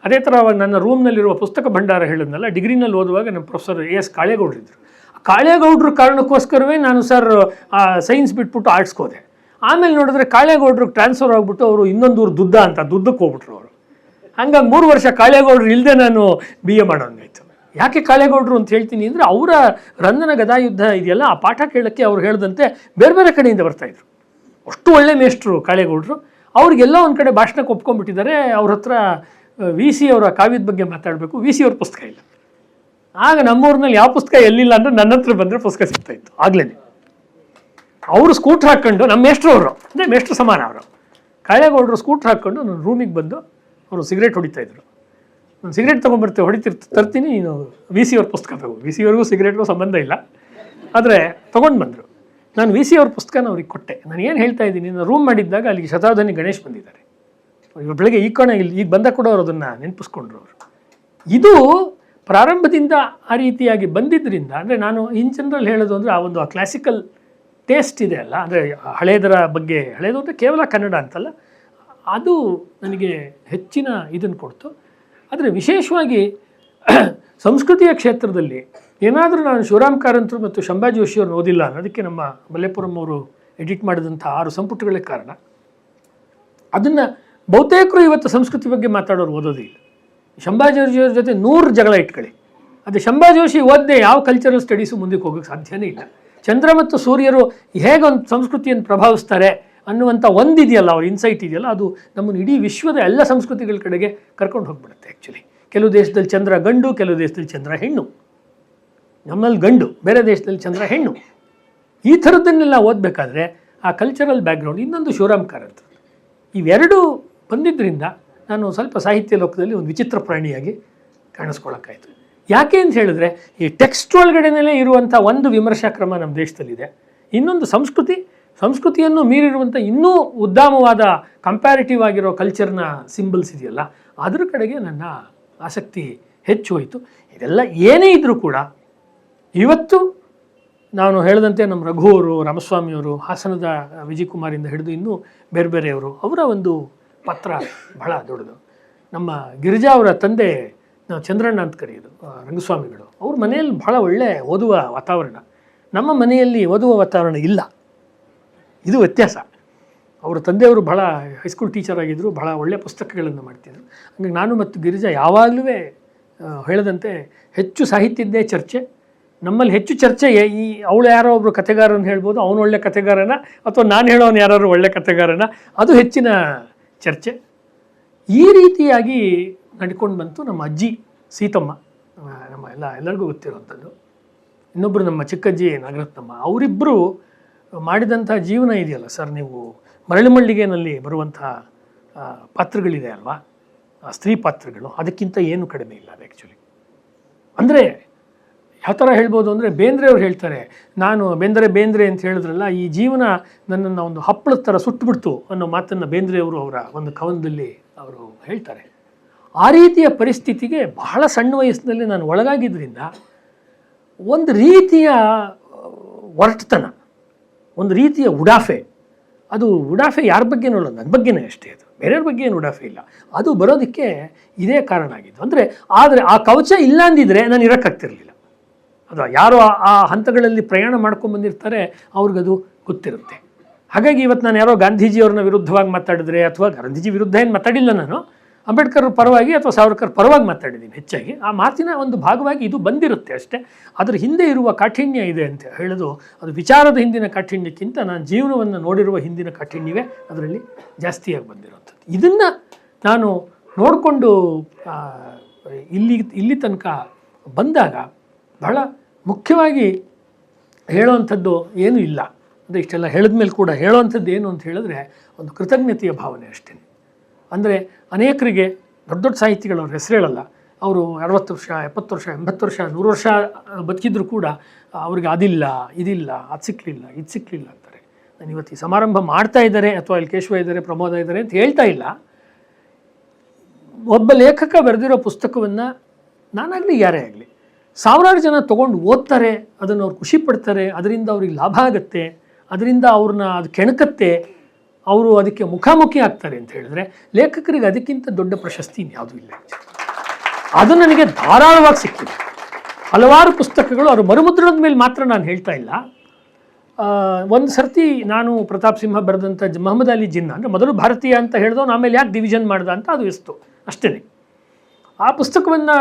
ಅದೇ ಥರ ನನ್ನ ರೂಮ್ನಲ್ಲಿರುವ ಪುಸ್ತಕ ಭಂಡಾರ ಹೇಳಿದ್ನಲ್ಲ, ಡಿಗ್ರಿನಲ್ಲಿ ಓದುವಾಗ ನಮ್ಮ ಪ್ರೊಫೆಸರ್ AS ಕಾಳೇಗೌಡರು ಇದ್ದರು. ಕಾಳೇಗೌಡರ ಕಾರಣಕ್ಕೋಸ್ಕರವೇ ನಾನು ಸೈನ್ಸ್ ಬಿಟ್ಬಿಟ್ಟು ಆರ್ಟ್ಸ್ಗೆ ಹೋದೆ. ಆಮೇಲೆ ನೋಡಿದ್ರೆ ಕಾಳೇಗೌಡರಿಗೆ ಟ್ರಾನ್ಸ್ಫರ್ ಆಗಿಬಿಟ್ಟು ಅವರು ಇನ್ನೊಂದು ಊರು ದುದ್ದಕ್ಕೆ ಹೋಗ್ಬಿಟ್ರು ಅವರು. ಹಂಗಾಗಿ 3 ವರ್ಷ ಕಾಳೇಗೌಡರು ಇಲ್ಲದೆ ನಾನು BA ಮಾಡೋಂಗಾಯ್ತು. ಯಾಕೆ ಕಾಳೇಗೌಡರು ಅಂತ ಹೇಳ್ತೀನಿ ಅಂದರೆ, ಅವರ ರನ್ನನ ಗದಾಯುದ್ಧ ಇದೆಯಲ್ಲ, ಆ ಪಾಠ ಕೇಳೋಕ್ಕೆ ಅವ್ರು ಹೇಳಿದಂತೆ ಬೇರೆ ಬೇರೆ ಕಡೆಯಿಂದ ಬರ್ತಾಯಿದ್ರು. ಅಷ್ಟು ಒಳ್ಳೆ ಮೇಷ್ಟ್ರು ಕಾಳೇಗೌಡರು. ಅವ್ರಿಗೆಲ್ಲ ಒಂದು ಕಡೆ ಭಾಷಣಕ್ಕೆ ಒಪ್ಕೊಂಡ್ಬಿಟ್ಟಿದ್ದಾರೆ. ಅವ್ರ ಹತ್ರ VC ಅವರ ಕಾವ್ಯದ ಬಗ್ಗೆ ಮಾತಾಡಬೇಕು, VC ಅವ್ರ ಪುಸ್ತಕ ಇಲ್ಲ. ಆಗ ನಮ್ಮೂರಿನಲ್ಲಿ ಯಾವ ಪುಸ್ತಕ ಎಲ್ಲಿಲ್ಲ ಅಂದರೆ ನನ್ನ ಹತ್ರ ಬಂದರೆ ಪುಸ್ತಕ ಸಿಗ್ತಾಯಿತ್ತು. ಆಗಲೇ ಅವರು ಸ್ಕೂಟ್ರ್ ಹಾಕ್ಕೊಂಡು, ನಮ್ಮ ಮೇಷ್ಟ್ರು ಅವರು, ಅಂದರೆ ಮೇಷ್ಟ್ರು ಸಮಾನ ಅವರು, ಕಾಳೇಗೌಡರು ಸ್ಕೂಟ್ರ್ ಹಾಕ್ಕೊಂಡು ನನ್ನ ರೂಮಿಗೆ ಬಂದು ಅವರು ಸಿಗರೇಟ್ ಹೊಡಿತಾಯಿದ್ರು. ನಾನು ಸಿಗರೇಟ್ ತರ್ತೀನಿ, ನೀನು VC ಅವ್ರ ಪುಸ್ತಕ ತಗೋ. VC ಅವ್ರಿಗೂ ಸಿಗರೇಟ್ಗೂ ಸಂಬಂಧ ಇಲ್ಲ, ಆದರೆ ತೊಗೊಂಡು ಬಂದರು. ನಾನು VC ಅವ್ರ ಪುಸ್ತಕನ ಅವ್ರಿಗೆ ಕೊಟ್ಟೆ. ನಾನು ಏನು ಹೇಳ್ತಾ ಇದ್ದೀನಿ, ನಾನು ರೂಮ್ ಮಾಡಿದ್ದಾಗ ಅಲ್ಲಿಗೆ ಶತಾವಧಾನಿ ಗಣೇಶ್ ಬಂದಿದ್ದಾರೆ. ಬೆಳಗ್ಗೆ ಈಗ ಬಂದ ಕೂಡ ಅವರು ಅದನ್ನು ನೆನಪಿಸ್ಕೊಂಡ್ರು. ಅವರು ಇದು ಪ್ರಾರಂಭದಿಂದ ಆ ರೀತಿಯಾಗಿ ಬಂದಿದ್ದರಿಂದ, ಅಂದರೆ ನಾನು ಇನ್ ಜನರಲ್ ಹೇಳೋದು ಅಂದರೆ ಆ ಒಂದು ಕ್ಲಾಸಿಕಲ್ ಟೇಸ್ಟ್ ಇದೆ ಅಲ್ಲ, ಅಂದರೆ ಹಳೇದರ ಬಗ್ಗೆ, ಹಳೇದು ಅಂದರೆ ಕೇವಲ ಕನ್ನಡ ಅಂತಲ್ಲ, ಅದು ನನಗೆ ಹೆಚ್ಚಿನ ಇದನ್ನು ಕೊಡ್ತು. ಆದರೆ ವಿಶೇಷವಾಗಿ ಸಂಸ್ಕೃತಿಯ ಕ್ಷೇತ್ರದಲ್ಲಿ ಏನಾದರೂ ನಾನು ಶಿವರಾಮ್ ಕಾರಂತರು ಮತ್ತು ಶಂಭಾ ಜೋಶಿಯವ್ರನ್ನ ಓದಿಲ್ಲ ಅನ್ನೋದಕ್ಕೆ ನಮ್ಮ ಮಲ್ಲೇಪುರಂ ಅವರು ಎಡಿಟ್ ಮಾಡಿದಂಥ 6 ಸಂಪುಟಗಳೇ ಕಾರಣ. ಅದನ್ನು ಬಹುತೇಕರು ಇವತ್ತು ಸಂಸ್ಕೃತಿ ಬಗ್ಗೆ ಮಾತಾಡೋರು ಓದೋದಿಲ್ಲ. ಶಂಭಾ ಜೋಶಿಯವ್ರ ಜೊತೆ 100 ಜಗಳ ಇಟ್ಕೊಳ್ಳಿ, ಅದೇ ಶಂಭಾ ಜೋಶಿ ಓದದೆ ಯಾವ ಕಲ್ಚರಲ್ ಸ್ಟಡೀಸು ಮುಂದಕ್ಕೆ ಹೋಗೋಕ್ಕೆ ಸಾಧ್ಯನೇ ಇಲ್ಲ. ಚಂದ್ರ ಮತ್ತು ಸೂರ್ಯರು ಹೇಗೆ ಒಂದು ಸಂಸ್ಕೃತಿಯನ್ನು ಪ್ರಭಾವಿಸ್ತಾರೆ ಅನ್ನುವಂಥ ಒಂದಿದೆಯಲ್ಲ, ಅವ್ರ ಇನ್ಸೈಟ್ ಇದೆಯಲ್ಲ, ಅದು ನಮ್ಮನ್ನು ಇಡೀ ವಿಶ್ವದ ಎಲ್ಲ ಸಂಸ್ಕೃತಿಗಳ ಕಡೆಗೆ ಕರ್ಕೊಂಡು ಹೋಗ್ಬಿಡುತ್ತೆ. ಆ್ಯಕ್ಚುಲಿ ಕೆಲವು ದೇಶದಲ್ಲಿ ಚಂದ್ರ ಗಂಡು, ಕೆಲವು ದೇಶದಲ್ಲಿ ಚಂದ್ರ ಹೆಣ್ಣು, ನಮ್ಮಲ್ಲಿ ಗಂಡು, ಬೇರೆ ದೇಶದಲ್ಲಿ ಚಂದ್ರ ಹೆಣ್ಣು. ಈ ಥರದ್ದನ್ನೆಲ್ಲ ಓದಬೇಕಾದ್ರೆ ಆ ಕಲ್ಚರಲ್ ಬ್ಯಾಕ್ಗ್ರೌಂಡ್, ಇನ್ನೊಂದು ಶಿವರಾಮ್ ಕಾರಂತ್, ಇವೆರಡೂ ಬಂದಿದ್ದರಿಂದ ನಾನು ಸ್ವಲ್ಪ ಸಾಹಿತ್ಯ ಲೋಕದಲ್ಲಿ ಒಂದು ವಿಚಿತ್ರ ಪ್ರಾಣಿಯಾಗಿ ಕಾಣಿಸ್ಕೊಳ್ಳೋಕ್ಕಾಯಿತು. ಯಾಕೆ ಅಂತ ಹೇಳಿದ್ರೆ, ಈ ಟೆಕ್ಸ್ಟ್ ಒಳಗಡೆನೇ ಇರುವಂಥ ಒಂದು ವಿಮರ್ಶಾ ಕ್ರಮ ನಮ್ಮ ದೇಶದಲ್ಲಿದೆ, ಇನ್ನೊಂದು ಸಂಸ್ಕೃತಿಯನ್ನು ಮೀರಿರುವಂಥ ಇನ್ನೂ ಉದ್ದಾಮವಾದ ಕಂಪ್ಯಾರಿಟಿವ್ ಆಗಿರೋ ಕಲ್ಚರ್ನ ಸಿಂಬಲ್ಸ್ ಇದೆಯಲ್ಲ, ಅದ್ರ ಕಡೆಗೆ ನನ್ನ ಆಸಕ್ತಿ ಹೆಚ್ಚು ಹೋಯಿತು. ಇದೆಲ್ಲ ಏನೇ ಇದ್ದರೂ ಕೂಡ ಇವತ್ತು ನಾನು ಹೇಳಿದಂತೆ ನಮ್ಮ ರಘು ಅವರು, ರಾಮಸ್ವಾಮಿಯವರು, ಹಾಸನದ ವಿಜಯ್ ಕುಮಾರಿಂದ ಹಿಡಿದು ಇನ್ನೂ ಬೇರೆ ಬೇರೆಯವರು, ಅವರ ಒಂದು ಪಾತ್ರ ಬಹಳ ದೊಡ್ಡದು. ನಮ್ಮ ಗಿರಿಜಾ ಅವರ ತಂದೆ ನಾವು ಚಂದ್ರಣ್ಣ ಅಂತ ಕರೆಯೋದು, ರಂಗಸ್ವಾಮಿಗಳು, ಅವ್ರ ಮನೆಯಲ್ಲಿ ಬಹಳ ಒಳ್ಳೆ ಓದುವ ವಾತಾವರಣ. ನಮ್ಮ ಮನೆಯಲ್ಲಿ ಓದುವ ವಾತಾವರಣ ಇಲ್ಲ, ಇದು ವ್ಯತ್ಯಾಸ. ಅವರ ತಂದೆಯವರು ಬಹಳ ಹೈಸ್ಕೂಲ್ ಟೀಚರ್ ಆಗಿದ್ದರು, ಬಹಳ ಒಳ್ಳೆಯ ಪುಸ್ತಕಗಳನ್ನು ಮಾಡ್ತಿದ್ರು. ಹಂಗಾಗಿ ನಾನು ಮತ್ತು ಗಿರಿಜಾ ಯಾವಾಗಲೂ ಹೇಳದಂತೆ ಹೆಚ್ಚು ಸಾಹಿತ್ಯದ್ದೇ ಚರ್ಚೆ. ನಮ್ಮಲ್ಲಿ ಹೆಚ್ಚು ಚರ್ಚೆ ಈ ಅವಳು ಯಾರೋ ಒಬ್ಬರು ಕಥೆಗಾರನ ಹೇಳ್ಬೋದು, ಅವನು ಒಳ್ಳೆ ಕಥೆಗಾರನ, ಅಥವಾ ನಾನು ಹೇಳೋನು ಯಾರು ಒಳ್ಳೆ ಕಥೆಗಾರನ, ಅದು ಹೆಚ್ಚಿನ ಚರ್ಚೆ. ಈ ರೀತಿಯಾಗಿ ನಡ್ಕೊಂಡು ಬಂತು ನಮ್ಮ ಅಜ್ಜಿ ಸೀತಮ್ಮ, ನಮ್ಮ ಎಲ್ಲರಿಗೂ ಗೊತ್ತಿರುವಂಥದ್ದು. ಇನ್ನೊಬ್ಬರು ನಮ್ಮ ಚಿಕ್ಕಜ್ಜಿ ನಾಗರತ್ನಮ್ಮ, ಅವರಿಬ್ಬರು ಮಾಡಿದಂಥ ಜೀವನ ಇದೆಯಲ್ಲ ಸರ್, ನೀವು ಮರಳು ಮಳ್ಳಿಗೆನಲ್ಲಿ ಬರುವಂಥ ಪಾತ್ರಗಳಿದೆ ಅಲ್ವಾ, ಸ್ತ್ರೀ ಪಾತ್ರಗಳು, ಅದಕ್ಕಿಂತ ಏನು ಕಡಿಮೆ ಇಲ್ಲ ಅದು ಆ್ಯಕ್ಚುಲಿ. ಅಂದರೆ ಯಾವ ಥರ ಹೇಳ್ಬೋದು ಅಂದರೆ, ಬೇಂದ್ರೆ ಅವ್ರು ಹೇಳ್ತಾರೆ, ನಾನು ಬೇಂದ್ರೆ ಅಂತ ಹೇಳಿದ್ರಲ್ಲ, ಈ ಜೀವನ ನನ್ನನ್ನು ಒಂದು ಹಪ್ಪಳದ ಥರ ಸುಟ್ಟುಬಿಡ್ತು ಅನ್ನೋ ಮಾತನ್ನು ಬೇಂದ್ರೆಯವರು ಅವರ ಒಂದು ಕವನದಲ್ಲಿ ಅವರು ಹೇಳ್ತಾರೆ. ಆ ರೀತಿಯ ಪರಿಸ್ಥಿತಿಗೆ ಬಹಳ ಸಣ್ಣ ವಯಸ್ಸಿನಲ್ಲಿ ನಾನು ಒಳಗಾಗಿದ್ದರಿಂದ ಒಂದು ರೀತಿಯ ಒರಟುತನ, ಒಂದು ರೀತಿಯ ಉಡಾಫೆ, ಅದು ಉಡಾಫೆ ಯಾರ ಬಗ್ಗೆನೂ ಅಲ್ಲ, ನನ್ನ ಬಗ್ಗೆನೇ ಅಷ್ಟೇ, ಅದು ಬೇರೆಯವ್ರ ಬಗ್ಗೆ ಏನು ಉಡಾಫೆ ಇಲ್ಲ, ಅದು ಬರೋದಕ್ಕೆ ಇದೇ ಕಾರಣ ಆಗಿದ್ದು. ಆದರೆ ಆ ಕವಚ ಇಲ್ಲ ಅಂದಿದ್ರೆ ನಾನು ಇರೋಕ್ಕಾಗ್ತಿರ್ಲಿಲ್ಲ. ಅದು ಯಾರು ಆ ಹಂತಗಳಲ್ಲಿ ಪ್ರಯಾಣ ಮಾಡ್ಕೊಂಡು ಬಂದಿರ್ತಾರೆ ಅವ್ರಿಗದು ಗೊತ್ತಿರುತ್ತೆ. ಹಾಗಾಗಿ ಇವತ್ತು ನಾನು ಯಾರೋ ಗಾಂಧೀಜಿಯವ್ರನ್ನ ವಿರುದ್ಧವಾಗಿ ಮಾತಾಡಿದ್ರೆ, ಅಥವಾ ಗಾಂಧೀಜಿ ವಿರುದ್ಧ ಏನು ಮಾತಾಡಿಲ್ಲ, ನಾನು ಅಂಬೇಡ್ಕರ್ ಪರವಾಗಿ ಅಥವಾ ಸಾವರ್ಕರ್ ಪರವಾಗಿ ಮಾತಾಡಿದ್ದೀನಿ ಹೆಚ್ಚಾಗಿ. ಆ ಮಾತಿನ ಒಂದು ಭಾಗವಾಗಿ ಇದು ಬಂದಿರುತ್ತೆ ಅಷ್ಟೇ. ಅದರ ಹಿಂದೆ ಇರುವ ಕಾಠಿಣ್ಯ ಇದೆ ಅಂತ ಹೇಳೋದು, ಅದು ವಿಚಾರದ ಹಿಂದಿನ ಕಾಠಿಣ್ಯಕ್ಕಿಂತ ನಾನು ಜೀವನವನ್ನು ನೋಡಿರುವ ಹಿಂದಿನ ಕಾಠಿಣ್ಯವೇ ಅದರಲ್ಲಿ ಜಾಸ್ತಿಯಾಗಿ ಬಂದಿರುವಂಥದ್ದು. ಇದನ್ನು ನಾನು ನೋಡಿಕೊಂಡು ಇಲ್ಲಿ ತನಕ ಬಂದಾಗ ಬಹಳ ಮುಖ್ಯವಾಗಿ ಹೇಳೋವಂಥದ್ದು ಏನೂ ಇಲ್ಲ. ಅಂದರೆ ಇಷ್ಟೆಲ್ಲ ಹೇಳಿದ ಮೇಲೆ ಕೂಡ ಹೇಳೋವಂಥದ್ದು ಏನು ಅಂತ ಹೇಳಿದ್ರೆ, ಒಂದು ಕೃತಜ್ಞತೆಯ ಭಾವನೆ ಅಷ್ಟೇ. ಅಂದರೆ ಅನೇಕರಿಗೆ ದೊಡ್ಡ ದೊಡ್ಡ ಸಾಹಿತಿಗಳು ಅವ್ರ ಹೆಸರು ಹೇಳಲ್ಲ, ಅವರು 60 ವರ್ಷ 70 ವರ್ಷ 80 ವರ್ಷ 100 ವರ್ಷ ಬದುಕಿದ್ರು ಕೂಡ ಅವ್ರಿಗೆ ಅದಿಲ್ಲ, ಇದಿಲ್ಲ, ಅದು ಸಿಕ್ಕಲಿಲ್ಲ, ಇದು ಸಿಕ್ಕಲಿಲ್ಲ ಅಂತಾರೆ. ನಾನು ಇವತ್ತು ಈ ಸಮಾರಂಭ ಮಾಡ್ತಾ ಇದ್ದಾರೆ, ಅಥವಾ ಇಲ್ಲಿ ಕೇಶವ ಇದ್ದಾರೆ, ಪ್ರಮೋದ ಇದ್ದಾರೆ ಅಂತ ಹೇಳ್ತಾ ಇಲ್ಲ. ಒಬ್ಬ ಲೇಖಕ ಬರೆದಿರೋ ಪುಸ್ತಕವನ್ನು ನಾನಾಗಲಿ ಯಾರೇ ಆಗಲಿ ಸಾವಿರಾರು ಜನ ತೊಗೊಂಡು ಓದ್ತಾರೆ, ಅದನ್ನು ಅವ್ರು ಖುಷಿ ಪಡ್ತಾರೆ, ಅದರಿಂದ ಅವ್ರಿಗೆ ಲಾಭ ಆಗುತ್ತೆ, ಅದರಿಂದ ಅವ್ರನ್ನ ಅದು ಕೆಣಕತ್ತೆ, ಅವರು ಅದಕ್ಕೆ ಮುಖಾಮುಖಿ ಆಗ್ತಾರೆ ಅಂತ ಹೇಳಿದ್ರೆ, ಲೇಖಕರಿಗೆ ಅದಕ್ಕಿಂತ ದೊಡ್ಡ ಪ್ರಶಸ್ತಿ ಇನ್ಯಾವುದೂ ಇಲ್ಲ. ಅದು ನನಗೆ ಧಾರಾಳವಾಗಿ ಸಿಕ್ಕಿದೆ. ಹಲವಾರು ಪುಸ್ತಕಗಳು ಅವರು ಮರುಮುದ್ರಣದ ಮೇಲೆ ಮಾತ್ರ ನಾನು ಹೇಳ್ತಾ ಇಲ್ಲ. ಒಂದು ಸರ್ತಿ ನಾನು ಪ್ರತಾಪ್ ಸಿಂಹ ಬರೆದಂಥ ಮೊಹಮ್ಮದ್ ಅಲಿ ಜಿನ್ನಾ, ಅಂದರೆ ಮೊದಲು ಭಾರತೀಯ ಅಂತ ಹೇಳಿದವನು ಆಮೇಲೆ ಯಾಕೆ ಡಿವಿಷನ್ ಮಾಡ್ದ ಅಂತ ಅದು ಎಷ್ಟು ಅಷ್ಟೇ. ಆ ಪುಸ್ತಕವನ್ನು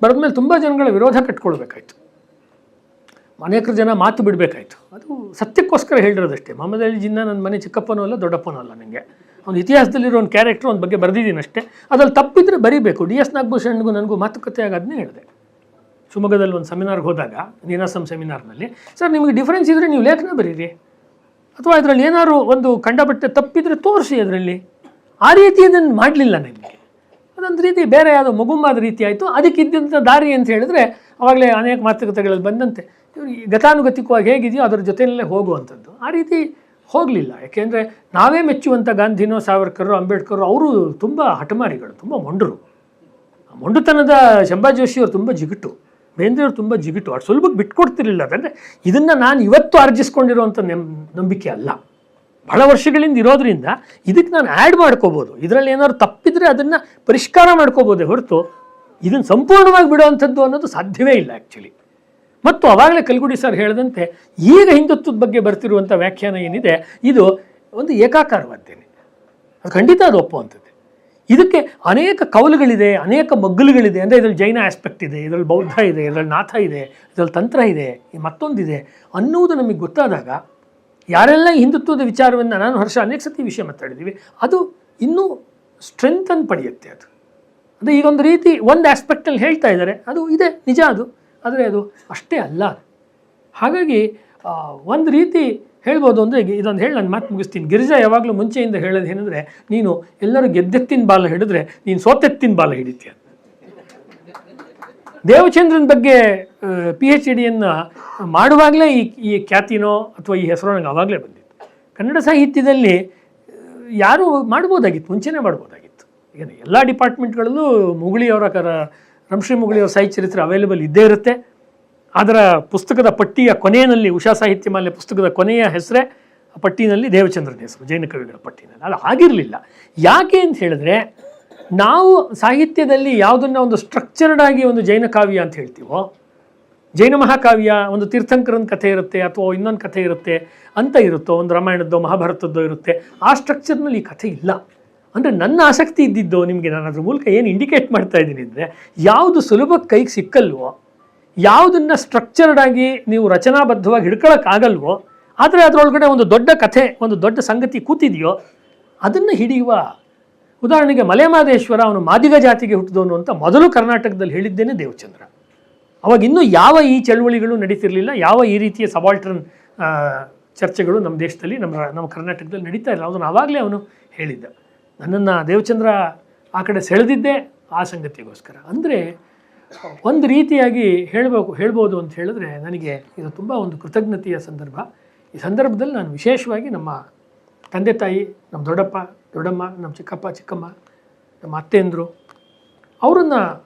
ಬರೆದ ಮೇಲೆ ತುಂಬ ಜನಗಳ ವಿರೋಧ ಕಟ್ಕೊಳ್ಬೇಕಾಯ್ತು, ಅನೇಕರು ಜನ ಮಾತು ಬಿಡಬೇಕಾಯ್ತು. ಅದು ಸತ್ಯಕ್ಕೋಸ್ಕರ ಹೇಳಿರೋದಷ್ಟೇ. ಮೊಹಮ್ಮದ್ ಅಲಿ ಜಿನ್ನಾ ನನ್ನ ಮನೆ ಚಿಕ್ಕಪ್ಪನೂ ಅಲ್ಲ ದೊಡ್ಡಪ್ಪನೂ ಅಲ್ಲ, ನನಗೆ ಅವ್ನು ಇತಿಹಾಸದಲ್ಲಿರೋ ಒಂದು ಕ್ಯಾರೆಕ್ಟರ್ ಒಂದು ಬಗ್ಗೆ ಬರೆದಿದ್ದೀನಿ ಅಷ್ಟೇ. ಅದ್ರಲ್ಲಿ ತಪ್ಪಿದ್ರೆ ಬರೀಬೇಕು. DS ನಾಗಭೂಷಣ್ಗೂ ನನಗೂ ಮಾತುಕತೆ ಆಗೋದನ್ನೇ ಹೇಳಿದೆ. ಶಿವಮೊಗ್ಗದಲ್ಲಿ ಒಂದು ಸೆಮಿನಾರ್ಗೆ ಹೋದಾಗ, ನೀನಾಸಂ ಸೆಮಿನಾರ್ನಲ್ಲಿ, ಸರ್ ನಿಮಗೆ ಡಿಫ್ರೆನ್ಸ್ ಇದ್ದರೆ ನೀವು ಲೇಖನ ಬರೀರಿ, ಅಥವಾ ಇದರಲ್ಲಿ ಏನಾದ್ರು ಒಂದು ಕಂಡಬಟ್ಟೆ ತಪ್ಪಿದರೆ ತೋರಿಸಿ ಅದರಲ್ಲಿ. ಆ ರೀತಿ ಅದನ್ನು ಮಾಡಲಿಲ್ಲ ನನಗೆ. ಅದೊಂದು ರೀತಿ ಬೇರೆ ಯಾವುದೋ ಮಗುಮಾದ ರೀತಿ ಆಯಿತು. ಅದಕ್ಕಿದ್ದಂಥ ದಾರಿ ಅಂತ ಹೇಳಿದ್ರೆ ಆವಾಗಲೇ ಅನೇಕ ಮಾತುಕತೆಗಳಲ್ಲಿ ಬಂದಂತೆ ಇವರು ಗತಾನುಗತಿಕವಾಗಿ ಹೇಗಿದೆಯೋ ಅದರ ಜೊತೆಯಲ್ಲೇ ಹೋಗುವಂಥದ್ದು. ಆ ರೀತಿ ಹೋಗಲಿಲ್ಲ. ಯಾಕೆಂದರೆ ನಾವೇ ಮೆಚ್ಚುವಂಥ ಗಾಂಧಿನೋ ಸಾವರ್ಕರೋ ಅಂಬೇಡ್ಕರೋ ಅವರು ತುಂಬ ಹಠಮಾರಿಗಳು, ತುಂಬ ಮೊಂಡರು. ಮೊಂಡುತನದ ಶಂಭಾ ಜೋಶಿಯವರು ತುಂಬ ಜಿಗುಟು, ಬೇಂದ್ರೆಯವರು ತುಂಬ ಜಿಗುಟು, ಅವ್ರು ಸುಲಭಕ್ಕೆ ಬಿಟ್ಕೊಡ್ತಿರ್ಲಿಲ್ಲ. ಅದಂದರೆ ಇದನ್ನು ನಾನು ಇವತ್ತು ಆರ್ಜಿಸ್ಕೊಂಡಿರೋವಂಥ ನಂಬಿಕೆ ಅಲ್ಲ, ಬಹಳ ವರ್ಷಗಳಿಂದ ಇರೋದ್ರಿಂದ ಇದಕ್ಕೆ ನಾನು ಆ್ಯಡ್ ಮಾಡ್ಕೋಬೋದು, ಇದರಲ್ಲಿ ಏನಾದ್ರು ತಪ್ಪಿದರೆ ಅದನ್ನು ಪರಿಷ್ಕಾರ ಮಾಡ್ಕೋಬೋದೇ ಹೊರತು ಇದನ್ನು ಸಂಪೂರ್ಣವಾಗಿ ಬಿಡುವಂಥದ್ದು ಅನ್ನೋದು ಸಾಧ್ಯವೇ ಇಲ್ಲ ಆ್ಯಕ್ಚುಲಿ. ಮತ್ತು ಅವಾಗಲೇ ಕಲ್ಗುಡಿ ಸರ್ ಹೇಳಿದಂತೆ ಈಗ ಹಿಂದುತ್ವದ ಬಗ್ಗೆ ಬರ್ತಿರುವಂಥ ವ್ಯಾಖ್ಯಾನ ಏನಿದೆ ಇದು ಒಂದು ಏಕಾಕಾರವಾದ್ದೇನೆ, ಅದು ಖಂಡಿತ ಅದು ಒಪ್ಪುವಂಥದ್ದು. ಇದಕ್ಕೆ ಅನೇಕ ಕವಲುಗಳಿದೆ, ಅನೇಕ ಮಗ್ಗಲುಗಳಿದೆ. ಅಂದರೆ ಇದರಲ್ಲಿ ಜೈನ ಆಸ್ಪೆಕ್ಟ್ ಇದೆ, ಇದರಲ್ಲಿ ಬೌದ್ಧ ಇದೆ, ಇದರಲ್ಲಿ ನಾಥ ಇದೆ, ಇದರಲ್ಲಿ ತಂತ್ರ ಇದೆ, ಮತ್ತೊಂದಿದೆ ಅನ್ನುವುದು ನಮಗೆ ಗೊತ್ತಾದಾಗ ಯಾರೆಲ್ಲ ಹಿಂದುತ್ವದ ವಿಚಾರವನ್ನು, ನಾನು ಹರ್ಷ ಅನೇಕ ಸತಿ ವಿಷಯ ಮಾತಾಡಿದ್ದೀವಿ, ಅದು ಇನ್ನೂ ಸ್ಟ್ರೆಂತನ್ನು ಪಡೆಯುತ್ತೆ. ಅದು ಅಂದರೆ ಈಗೊಂದು ರೀತಿ ಒಂದು ಆಸ್ಪೆಕ್ಟಲ್ಲಿ ಹೇಳ್ತಾ ಇದ್ದಾರೆ, ಅದು ಇದೆ ನಿಜ ಅದು, ಆದರೆ ಅದು ಅಷ್ಟೇ ಅಲ್ಲ. ಹಾಗಾಗಿ ಒಂದು ರೀತಿ ಹೇಳ್ಬೋದು ಅಂದರೆ ಇದೊಂದು ಹೇಳಿ ನಾನು ಮಾತು ಮುಗಿಸ್ತೀನಿ. ಗಿರಿಜಾ ಯಾವಾಗಲೂ ಮುಂಚೆಯಿಂದ ಹೇಳೋದು ಏನಂದರೆ, ನೀನು ಎಲ್ಲರೂ ಗೆದ್ದೆತ್ತಿನ ಬಾಲ ಹಿಡಿದ್ರೆ ನೀನು ಸೋತೆತ್ತಿನ ಬಾಲ ಹಿಡಿತೀಯ. ದೇವಚಂದ್ರನ ಬಗ್ಗೆ PhD ಮಾಡುವಾಗಲೇ ಈ ಖ್ಯಾತಿನೋ ಅಥವಾ ಈ ಹೆಸರು ನನಗೆ ಆವಾಗಲೇ ಬಂದಿತ್ತು. ಕನ್ನಡ ಸಾಹಿತ್ಯದಲ್ಲಿ ಯಾರೂ ಮಾಡ್ಬೋದಾಗಿತ್ತು, ಮುಂಚೆನೇ ಮಾಡ್ಬೋದಾಗಿತ್ತು. ಈಗ ಎಲ್ಲ ಡಿಪಾರ್ಟ್ಮೆಂಟ್ಗಳಲ್ಲೂ ಮುಗುಳಿಯವರ ರಂಶ್ರೀ ಮುಗುಳಿಯವರ ಸಾಹಿತ್ಯ ಚರಿತ್ರೆ ಅವೈಲೇಬಲ್ ಇದ್ದೇ ಇರುತ್ತೆ. ಅದರ ಪುಸ್ತಕದ ಪಟ್ಟಿಯ ಕೊನೆಯಲ್ಲಿ, ಉಷಾ ಸಾಹಿತ್ಯ ಮಾಲೆ ಪುಸ್ತಕದ ಕೊನೆಯ ಹೆಸರೇ ಪಟ್ಟಿನಲ್ಲಿ ದೇವಚಂದ್ರನ ಹೆಸರು, ಜೈನ ಕವಿಗಳ ಪಟ್ಟಿನಲ್ಲಿ. ಅದು ಆಗಿರಲಿಲ್ಲ. ಯಾಕೆ ಅಂತ ಹೇಳಿದ್ರೆ, ನಾವು ಸಾಹಿತ್ಯದಲ್ಲಿ ಯಾವುದನ್ನು ಒಂದು ಸ್ಟ್ರಕ್ಚರ್ಡ್ ಆಗಿ ಒಂದು ಜೈನ ಕಾವ್ಯ ಅಂತ ಹೇಳ್ತೀವೋ, ಜೈನ ಮಹಾಕಾವ್ಯ ಒಂದು ತೀರ್ಥಂಕರನ ಕಥೆ ಇರುತ್ತೆ ಅಥವಾ ಇನ್ನೊಂದು ಕಥೆ ಇರುತ್ತೆ ಅಂತ ಇರುತ್ತೋ, ಒಂದು ರಾಮಾಯಣದ್ದೋ ಮಹಾಭಾರತದ್ದೋ ಇರುತ್ತೆ, ಆ ಸ್ಟ್ರಕ್ಚರ್ನಲ್ಲಿ ಈ ಕಥೆ ಇಲ್ಲ. ಅಂದರೆ ನನ್ನ ಆಸಕ್ತಿ ಇದ್ದಿದ್ದು, ನಿಮಗೆ ನಾನು ಅದ್ರ ಮೂಲಕ ಏನು ಇಂಡಿಕೇಟ್ ಮಾಡ್ತಾ ಇದ್ದೀನಿ ಅಂದರೆ, ಯಾವುದು ಸುಲಭ ಕೈಗೆ ಸಿಕ್ಕಲ್ವೋ, ಯಾವುದನ್ನು ಸ್ಟ್ರಕ್ಚರ್ಡ್ ಆಗಿ ನೀವು ರಚನಾಬದ್ಧವಾಗಿ ಹಿಡ್ಕೊಳ್ಳೋಕ್ಕಾಗಲ್ವೋ, ಆದರೆ ಅದರೊಳಗಡೆ ಒಂದು ದೊಡ್ಡ ಕಥೆ, ಒಂದು ದೊಡ್ಡ ಸಂಗತಿ ಕೂತಿದೆಯೋ ಅದನ್ನು ಹಿಡಿಯುವ. ಉದಾಹರಣೆಗೆ ಮಲೆಮಹದೇಶ್ವರ ಅವನು ಮಾದಿಗ ಜಾತಿಗೆ ಹುಟ್ಟಿದವನು ಅಂತ ಮೊದಲು ಕರ್ನಾಟಕದಲ್ಲಿ ಹೇಳಿದ್ದೇನೆ ದೇವಚಂದ್ರ. ಅವಾಗ ಇನ್ನೂ ಯಾವ ಈ ಚಳುವಳಿಗಳು ನಡೀತಿರಲಿಲ್ಲ, ಯಾವ ಈ ರೀತಿಯ ಸಬಾಲ್ಟರ್ನ್ ಚರ್ಚೆಗಳು ನಮ್ಮ ದೇಶದಲ್ಲಿ, ನಮ್ಮ ಕರ್ನಾಟಕದಲ್ಲಿ ನಡೀತಾ ಇಲ್ಲ. ಅದನ್ನು ಆವಾಗಲೇ ಅವನು ಹೇಳಿದ್ದ. ನನ್ನನ್ನು ದೇವಚಂದ್ರ ಆ ಕಡೆ ಸೆಳೆದಿದ್ದೇ ಆ ಸಂಗತಿಗೋಸ್ಕರ. ಅಂದರೆ ಒಂದು ರೀತಿಯಾಗಿ ಹೇಳ್ಬೋದು ಅಂತ ಹೇಳಿದ್ರೆ, ನನಗೆ ಇದು ತುಂಬ ಒಂದು ಕೃತಜ್ಞತೆಯ ಸಂದರ್ಭ. ಈ ಸಂದರ್ಭದಲ್ಲಿ ನಾನು ವಿಶೇಷವಾಗಿ ನಮ್ಮ ತಂದೆ ತಾಯಿ, ನಮ್ಮ ದೊಡ್ಡಪ್ಪ ದೊಡ್ಡಮ್ಮ, ನಮ್ಮ ಚಿಕ್ಕಪ್ಪ ಚಿಕ್ಕಮ್ಮ, ನಮ್ಮ ಅತ್ತೆಂದರು, ಅವರನ್ನು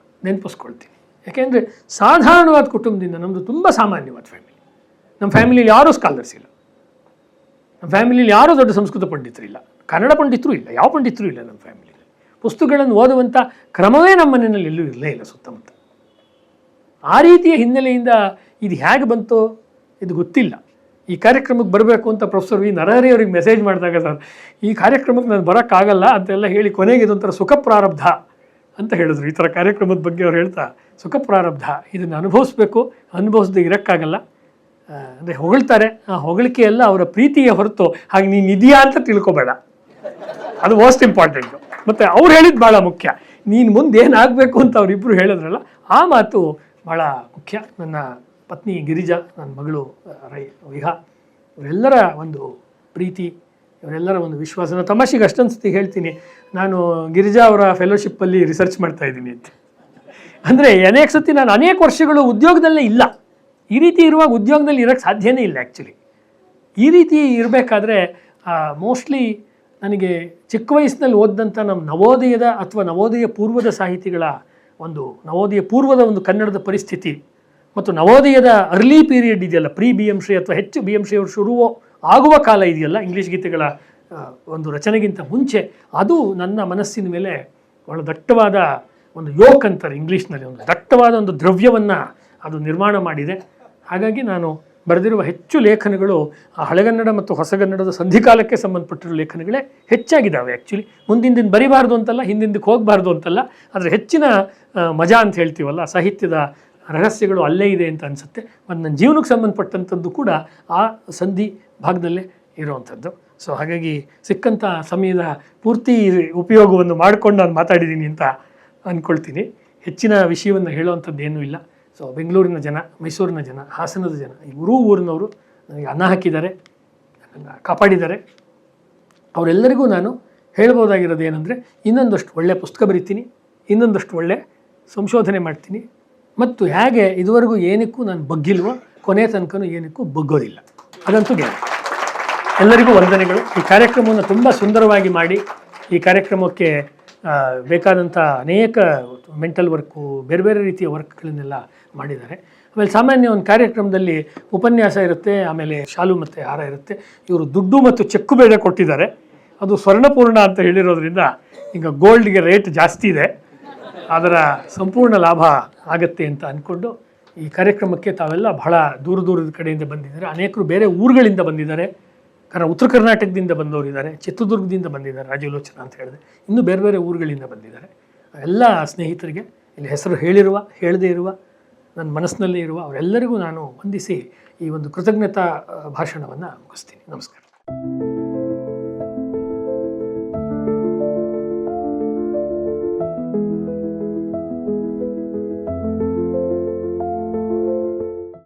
ನೆನಪಿಸ್ಕೊಳ್ತೀನಿ. ಯಾಕೆಂದರೆ ಸಾಧಾರಣವಾದ ಕುಟುಂಬದಿಂದ, ನಮ್ಮದು ತುಂಬ ಸಾಮಾನ್ಯವಾದ ಫ್ಯಾಮಿಲಿ. ನಮ್ಮ ಫ್ಯಾಮಿಲಿಯಲ್ಲಿ ಯಾರೂ ಸ್ಕಾಲರ್ಸ್ ಇಲ್ಲ, ನಮ್ಮ ಫ್ಯಾಮಿಲಿಯಲ್ಲಿ ಯಾರೂ ದೊಡ್ಡ ಸಂಸ್ಕೃತ ಪಂಡಿತರಿಲ್ಲ, ಕನ್ನಡ ಪಂಡಿತರು ಇಲ್ಲ, ಯಾವ ಪಂಡಿತರು ಇಲ್ಲ ನಮ್ಮ ಫ್ಯಾಮಿಲಿಯಲ್ಲಿ. ಪುಸ್ತಕಗಳನ್ನು ಓದುವಂಥ ಕ್ರಮವೇ ನಮ್ಮ ಮನೆಯಲ್ಲಿ ಎಲ್ಲೂ ಇರಲೇ ಇಲ್ಲ ಸುತ್ತಮುತ್ತ. ಆ ರೀತಿಯ ಹಿನ್ನೆಲೆಯಿಂದ ಇದು ಹೇಗೆ ಬಂತೋ ಇದು ಗೊತ್ತಿಲ್ಲ. ಈ ಕಾರ್ಯಕ್ರಮಕ್ಕೆ ಬರಬೇಕು ಅಂತ ಪ್ರೊಫೆಸರ್ ವಿ ನರಹರಿ ಅವ್ರಿಗೆ ಮೆಸೇಜ್ ಮಾಡಿದಾಗ, ಸರ್ ಈ ಕಾರ್ಯಕ್ರಮಕ್ಕೆ ನಾನು ಬರೋಕ್ಕಾಗಲ್ಲ ಅಂತೆಲ್ಲ ಹೇಳಿ ಕೊನೆಗೆ ಇದೊಂಥರ ಸುಖ ಪ್ರಾರಬ್ಧ ಅಂತ ಹೇಳಿದ್ರು. ಈ ಥರ ಕಾರ್ಯಕ್ರಮದ ಬಗ್ಗೆ ಅವ್ರು ಹೇಳ್ತಾ, ಸುಖ ಪ್ರಾರಬ್ಧ, ಇದನ್ನು ಅನುಭವಿಸ್ಬೇಕು, ಅನುಭವಿಸದೆ ಇರೋಕ್ಕಾಗಲ್ಲ. ಅಂದರೆ ಹೊಗಳ್ತಾರೆ, ಆ ಹೊಗಳಿಕೆ ಎಲ್ಲ ಅವರ ಪ್ರೀತಿಯ ಹೊರತು ಹಾಗೆ ನೀನು ಇದೆಯಾ ಅಂತ ತಿಳ್ಕೊಬೇಡ, ಅದು ಮೋಸ್ಟ್ ಇಂಪಾರ್ಟೆಂಟು. ಮತ್ತು ಅವ್ರು ಹೇಳಿದ್ದು ಭಾಳ ಮುಖ್ಯ, ನೀನು ಮುಂದೆ ಏನಾಗಬೇಕು ಅಂತ ಅವರಿಬ್ಬರು ಹೇಳಿದ್ರಲ್ಲ, ಆ ಮಾತು ಭಾಳ ಮುಖ್ಯ. ನನ್ನ ಪತ್ನಿ ಗಿರಿಜಾ, ನನ್ನ ಮಗಳು ವಿಹಾ, ಇವರೆಲ್ಲರ ಒಂದು ಪ್ರೀತಿ, ಇವರೆಲ್ಲರ ಒಂದು ವಿಶ್ವಾಸ. ನಾನು ತಮಾಷೆಗೆ ಅಷ್ಟೊಂದು ಸತಿ ಹೇಳ್ತೀನಿ, ನಾನು ಗಿರಿಜಾ ಅವರ ಫೆಲೋಶಿಪ್ಪಲ್ಲಿ ರಿಸರ್ಚ್ ಮಾಡ್ತಾಯಿದ್ದೀನಿ ಅಂತ. ಅಂದರೆ ಅನೇಕ ಸತಿ ನಾನು ಅನೇಕ ವರ್ಷಗಳು ಉದ್ಯೋಗದಲ್ಲೇ ಇಲ್ಲ. ಈ ರೀತಿ ಇರುವಾಗ ಉದ್ಯೋಗದಲ್ಲಿ ಇರೋಕ್ಕೆ ಸಾಧ್ಯನೇ ಇಲ್ಲ ಆ್ಯಕ್ಚುಲಿ. ಈ ರೀತಿ ಇರಬೇಕಾದ್ರೆ ಮೋಸ್ಟ್ಲಿ ನನಗೆ ಚಿಕ್ಕ ವಯಸ್ಸಿನಲ್ಲಿ ಓದಿದಂಥ ನಮ್ಮ ನವೋದಯದ ಅಥವಾ ನವೋದಯ ಪೂರ್ವದ ಸಾಹಿತಿಗಳ ಒಂದು, ನವೋದಯ ಪೂರ್ವದ ಒಂದು ಕನ್ನಡದ ಪರಿಸ್ಥಿತಿ ಮತ್ತು ನವೋದಯದ ಅರ್ಲಿ ಪೀರಿಯಡ್ ಇದೆಯಲ್ಲ, ಪ್ರೀ BM ಶ್ರೀ ಅಥವಾ ಹೆಚ್ಚು BM ಶ್ರೀ ಅವರು ಶುರು ಆಗುವ ಕಾಲ ಇದೆಯಲ್ಲ, ಇಂಗ್ಲೀಷ್ ಗೀತೆಗಳ ಒಂದು ರಚನೆಗಿಂತ ಮುಂಚೆ, ಅದು ನನ್ನ ಮನಸ್ಸಿನ ಮೇಲೆ ಬಹಳ ದಟ್ಟವಾದ ಒಂದು ಯೋಕ್ ಅಂತಾರೆ ಇಂಗ್ಲೀಷ್ನಲ್ಲಿ, ಒಂದು ದಟ್ಟವಾದ ಒಂದು ದ್ರವ್ಯವನ್ನು ಅದು ನಿರ್ಮಾಣ ಮಾಡಿದೆ. ಹಾಗಾಗಿ ನಾನು ಬರೆದಿರುವ ಹೆಚ್ಚು ಲೇಖನಗಳು ಆ ಹಳೆಗನ್ನಡ ಮತ್ತು ಹೊಸಗನ್ನಡದ ಸಂಧಿಕಾಲಕ್ಕೆ ಸಂಬಂಧಪಟ್ಟಿರೋ ಲೇಖನಗಳೇ ಹೆಚ್ಚಾಗಿದ್ದಾವೆ. ಆ್ಯಕ್ಚುಲಿ ಮುಂದಿನ ದಿನ ಬರಿಬಾರ್ದು ಅಂತಲ್ಲ, ಹಿಂದಿಂದಕ್ಕೆ ಹೋಗಬಾರ್ದು ಅಂತಲ್ಲ, ಆದರೆ ಹೆಚ್ಚಿನ ಮಜಾ ಅಂತ ಹೇಳ್ತೀವಲ್ಲ, ಸಾಹಿತ್ಯದ ರಹಸ್ಯಗಳು ಅಲ್ಲೇ ಇದೆ ಅಂತ ಅನಿಸುತ್ತೆ. ಮತ್ತು ನನ್ನ ಜೀವನಕ್ಕೆ ಸಂಬಂಧಪಟ್ಟಂಥದ್ದು ಕೂಡ ಆ ಸಂಧಿ ಭಾಗದಲ್ಲೇ ಇರುವಂಥದ್ದು. ಸೊ ಹಾಗಾಗಿ ಸಿಕ್ಕಂಥ ಸಮಯದ ಪೂರ್ತಿ ಉಪಯೋಗವನ್ನು ಮಾಡಿಕೊಂಡು ನಾನು ಮಾತಾಡಿದ್ದೀನಿ ಅಂತ ಅಂದ್ಕೊಳ್ತೀನಿ. ಹೆಚ್ಚಿನ ವಿಷಯವನ್ನು ಹೇಳುವಂಥದ್ದು ಏನೂ ಇಲ್ಲ. ಸೊ ಬೆಂಗಳೂರಿನ ಜನ, ಮೈಸೂರಿನ ಜನ, ಹಾಸನದ ಜನ, ಈ ಊರಿನವರು ನನಗೆ ಅನ್ನ ಹಾಕಿದ್ದಾರೆ, ನನ್ನನ್ನು ಕಾಪಾಡಿದ್ದಾರೆ. ಅವರೆಲ್ಲರಿಗೂ ನಾನು ಹೇಳ್ಬೋದಾಗಿರೋದು ಏನಂದರೆ, ಇನ್ನೊಂದಷ್ಟು ಒಳ್ಳೆಯ ಪುಸ್ತಕ ಬರಿತೀನಿ, ಇನ್ನೊಂದಷ್ಟು ಒಳ್ಳೆಯ ಸಂಶೋಧನೆ ಮಾಡ್ತೀನಿ, ಮತ್ತು ಹೇಗೆ ಇದುವರೆಗೂ ಏನಕ್ಕೂ ನಾನು ಬಗ್ಗಿಲ್ವೋ ಕೊನೆ ತನಕನೂ ಏನಕ್ಕೂ ಬಗ್ಗೋದಿಲ್ಲ, ಅದಂತೂ ಗ್ಯಾರಂಟಿ. ಎಲ್ಲರಿಗೂ ವಂದನೆಗಳು. ಈ ಕಾರ್ಯಕ್ರಮವನ್ನು ತುಂಬ ಸುಂದರವಾಗಿ ಮಾಡಿ, ಈ ಕಾರ್ಯಕ್ರಮಕ್ಕೆ ಬೇಕಾದಂಥ ಅನೇಕ ಮೆಂಟಲ್ ವರ್ಕು ಬೇರೆ ಬೇರೆ ರೀತಿಯ ವರ್ಕ್ಗಳನ್ನೆಲ್ಲ ಮಾಡಿದ್ದಾರೆ. ಆಮೇಲೆ ಸಾಮಾನ್ಯ ಒಂದು ಕಾರ್ಯಕ್ರಮದಲ್ಲಿ ಉಪನ್ಯಾಸ ಇರುತ್ತೆ, ಆಮೇಲೆ ಶಾಲು ಮತ್ತು ಹಾರ ಇರುತ್ತೆ. ಇವರು ದುಡ್ಡು ಮತ್ತು ಚೆಕ್ಕು ಬೇರೆ ಕೊಟ್ಟಿದ್ದಾರೆ. ಅದು ಸ್ವರ್ಣಪೂರ್ಣ ಅಂತ ಹೇಳಿರೋದ್ರಿಂದ ಈಗ ಗೋಲ್ಡ್ಗೆ ರೇಟ್ ಜಾಸ್ತಿ ಇದೆ, ಅದರ ಸಂಪೂರ್ಣ ಲಾಭ ಆಗತ್ತೆ ಅಂತ ಅಂದ್ಕೊಂಡು ಈ ಕಾರ್ಯಕ್ರಮಕ್ಕೆ ತಾವೆಲ್ಲ ಬಹಳ ದೂರದ ಕಡೆಯಿಂದ ಬಂದಿದ್ದಾರೆ. ಅನೇಕರು ಬೇರೆ ಊರುಗಳಿಂದ ಬಂದಿದ್ದಾರೆ. ಕಾರಣ ಉತ್ತರ ಕರ್ನಾಟಕದಿಂದ ಬಂದವರಿದ್ದಾರೆ, ಚಿತ್ರದುರ್ಗದಿಂದ ಬಂದಿದ್ದಾರೆ, ರಾಜಲೋಚನ ಅಂತ ಹೇಳಿದೆ, ಇನ್ನೂ ಬೇರೆ ಬೇರೆ ಊರುಗಳಿಂದ ಬಂದಿದ್ದಾರೆ. ಎಲ್ಲ ಸ್ನೇಹಿತರಿಗೆ ಇಲ್ಲಿ ಹೆಸರು ಹೇಳದೇ ಇರುವ ನನ್ನ ಮನಸ್ಸಿನಲ್ಲೇ ಇರುವ ಅವರೆಲ್ಲರಿಗೂ ನಾನು ವಂದಿಸಿ ಈ ಒಂದು ಕೃತಜ್ಞತಾ ಭಾಷಣವನ್ನು ಮುಗಿಸ್ತೀನಿ. ನಮಸ್ಕಾರ.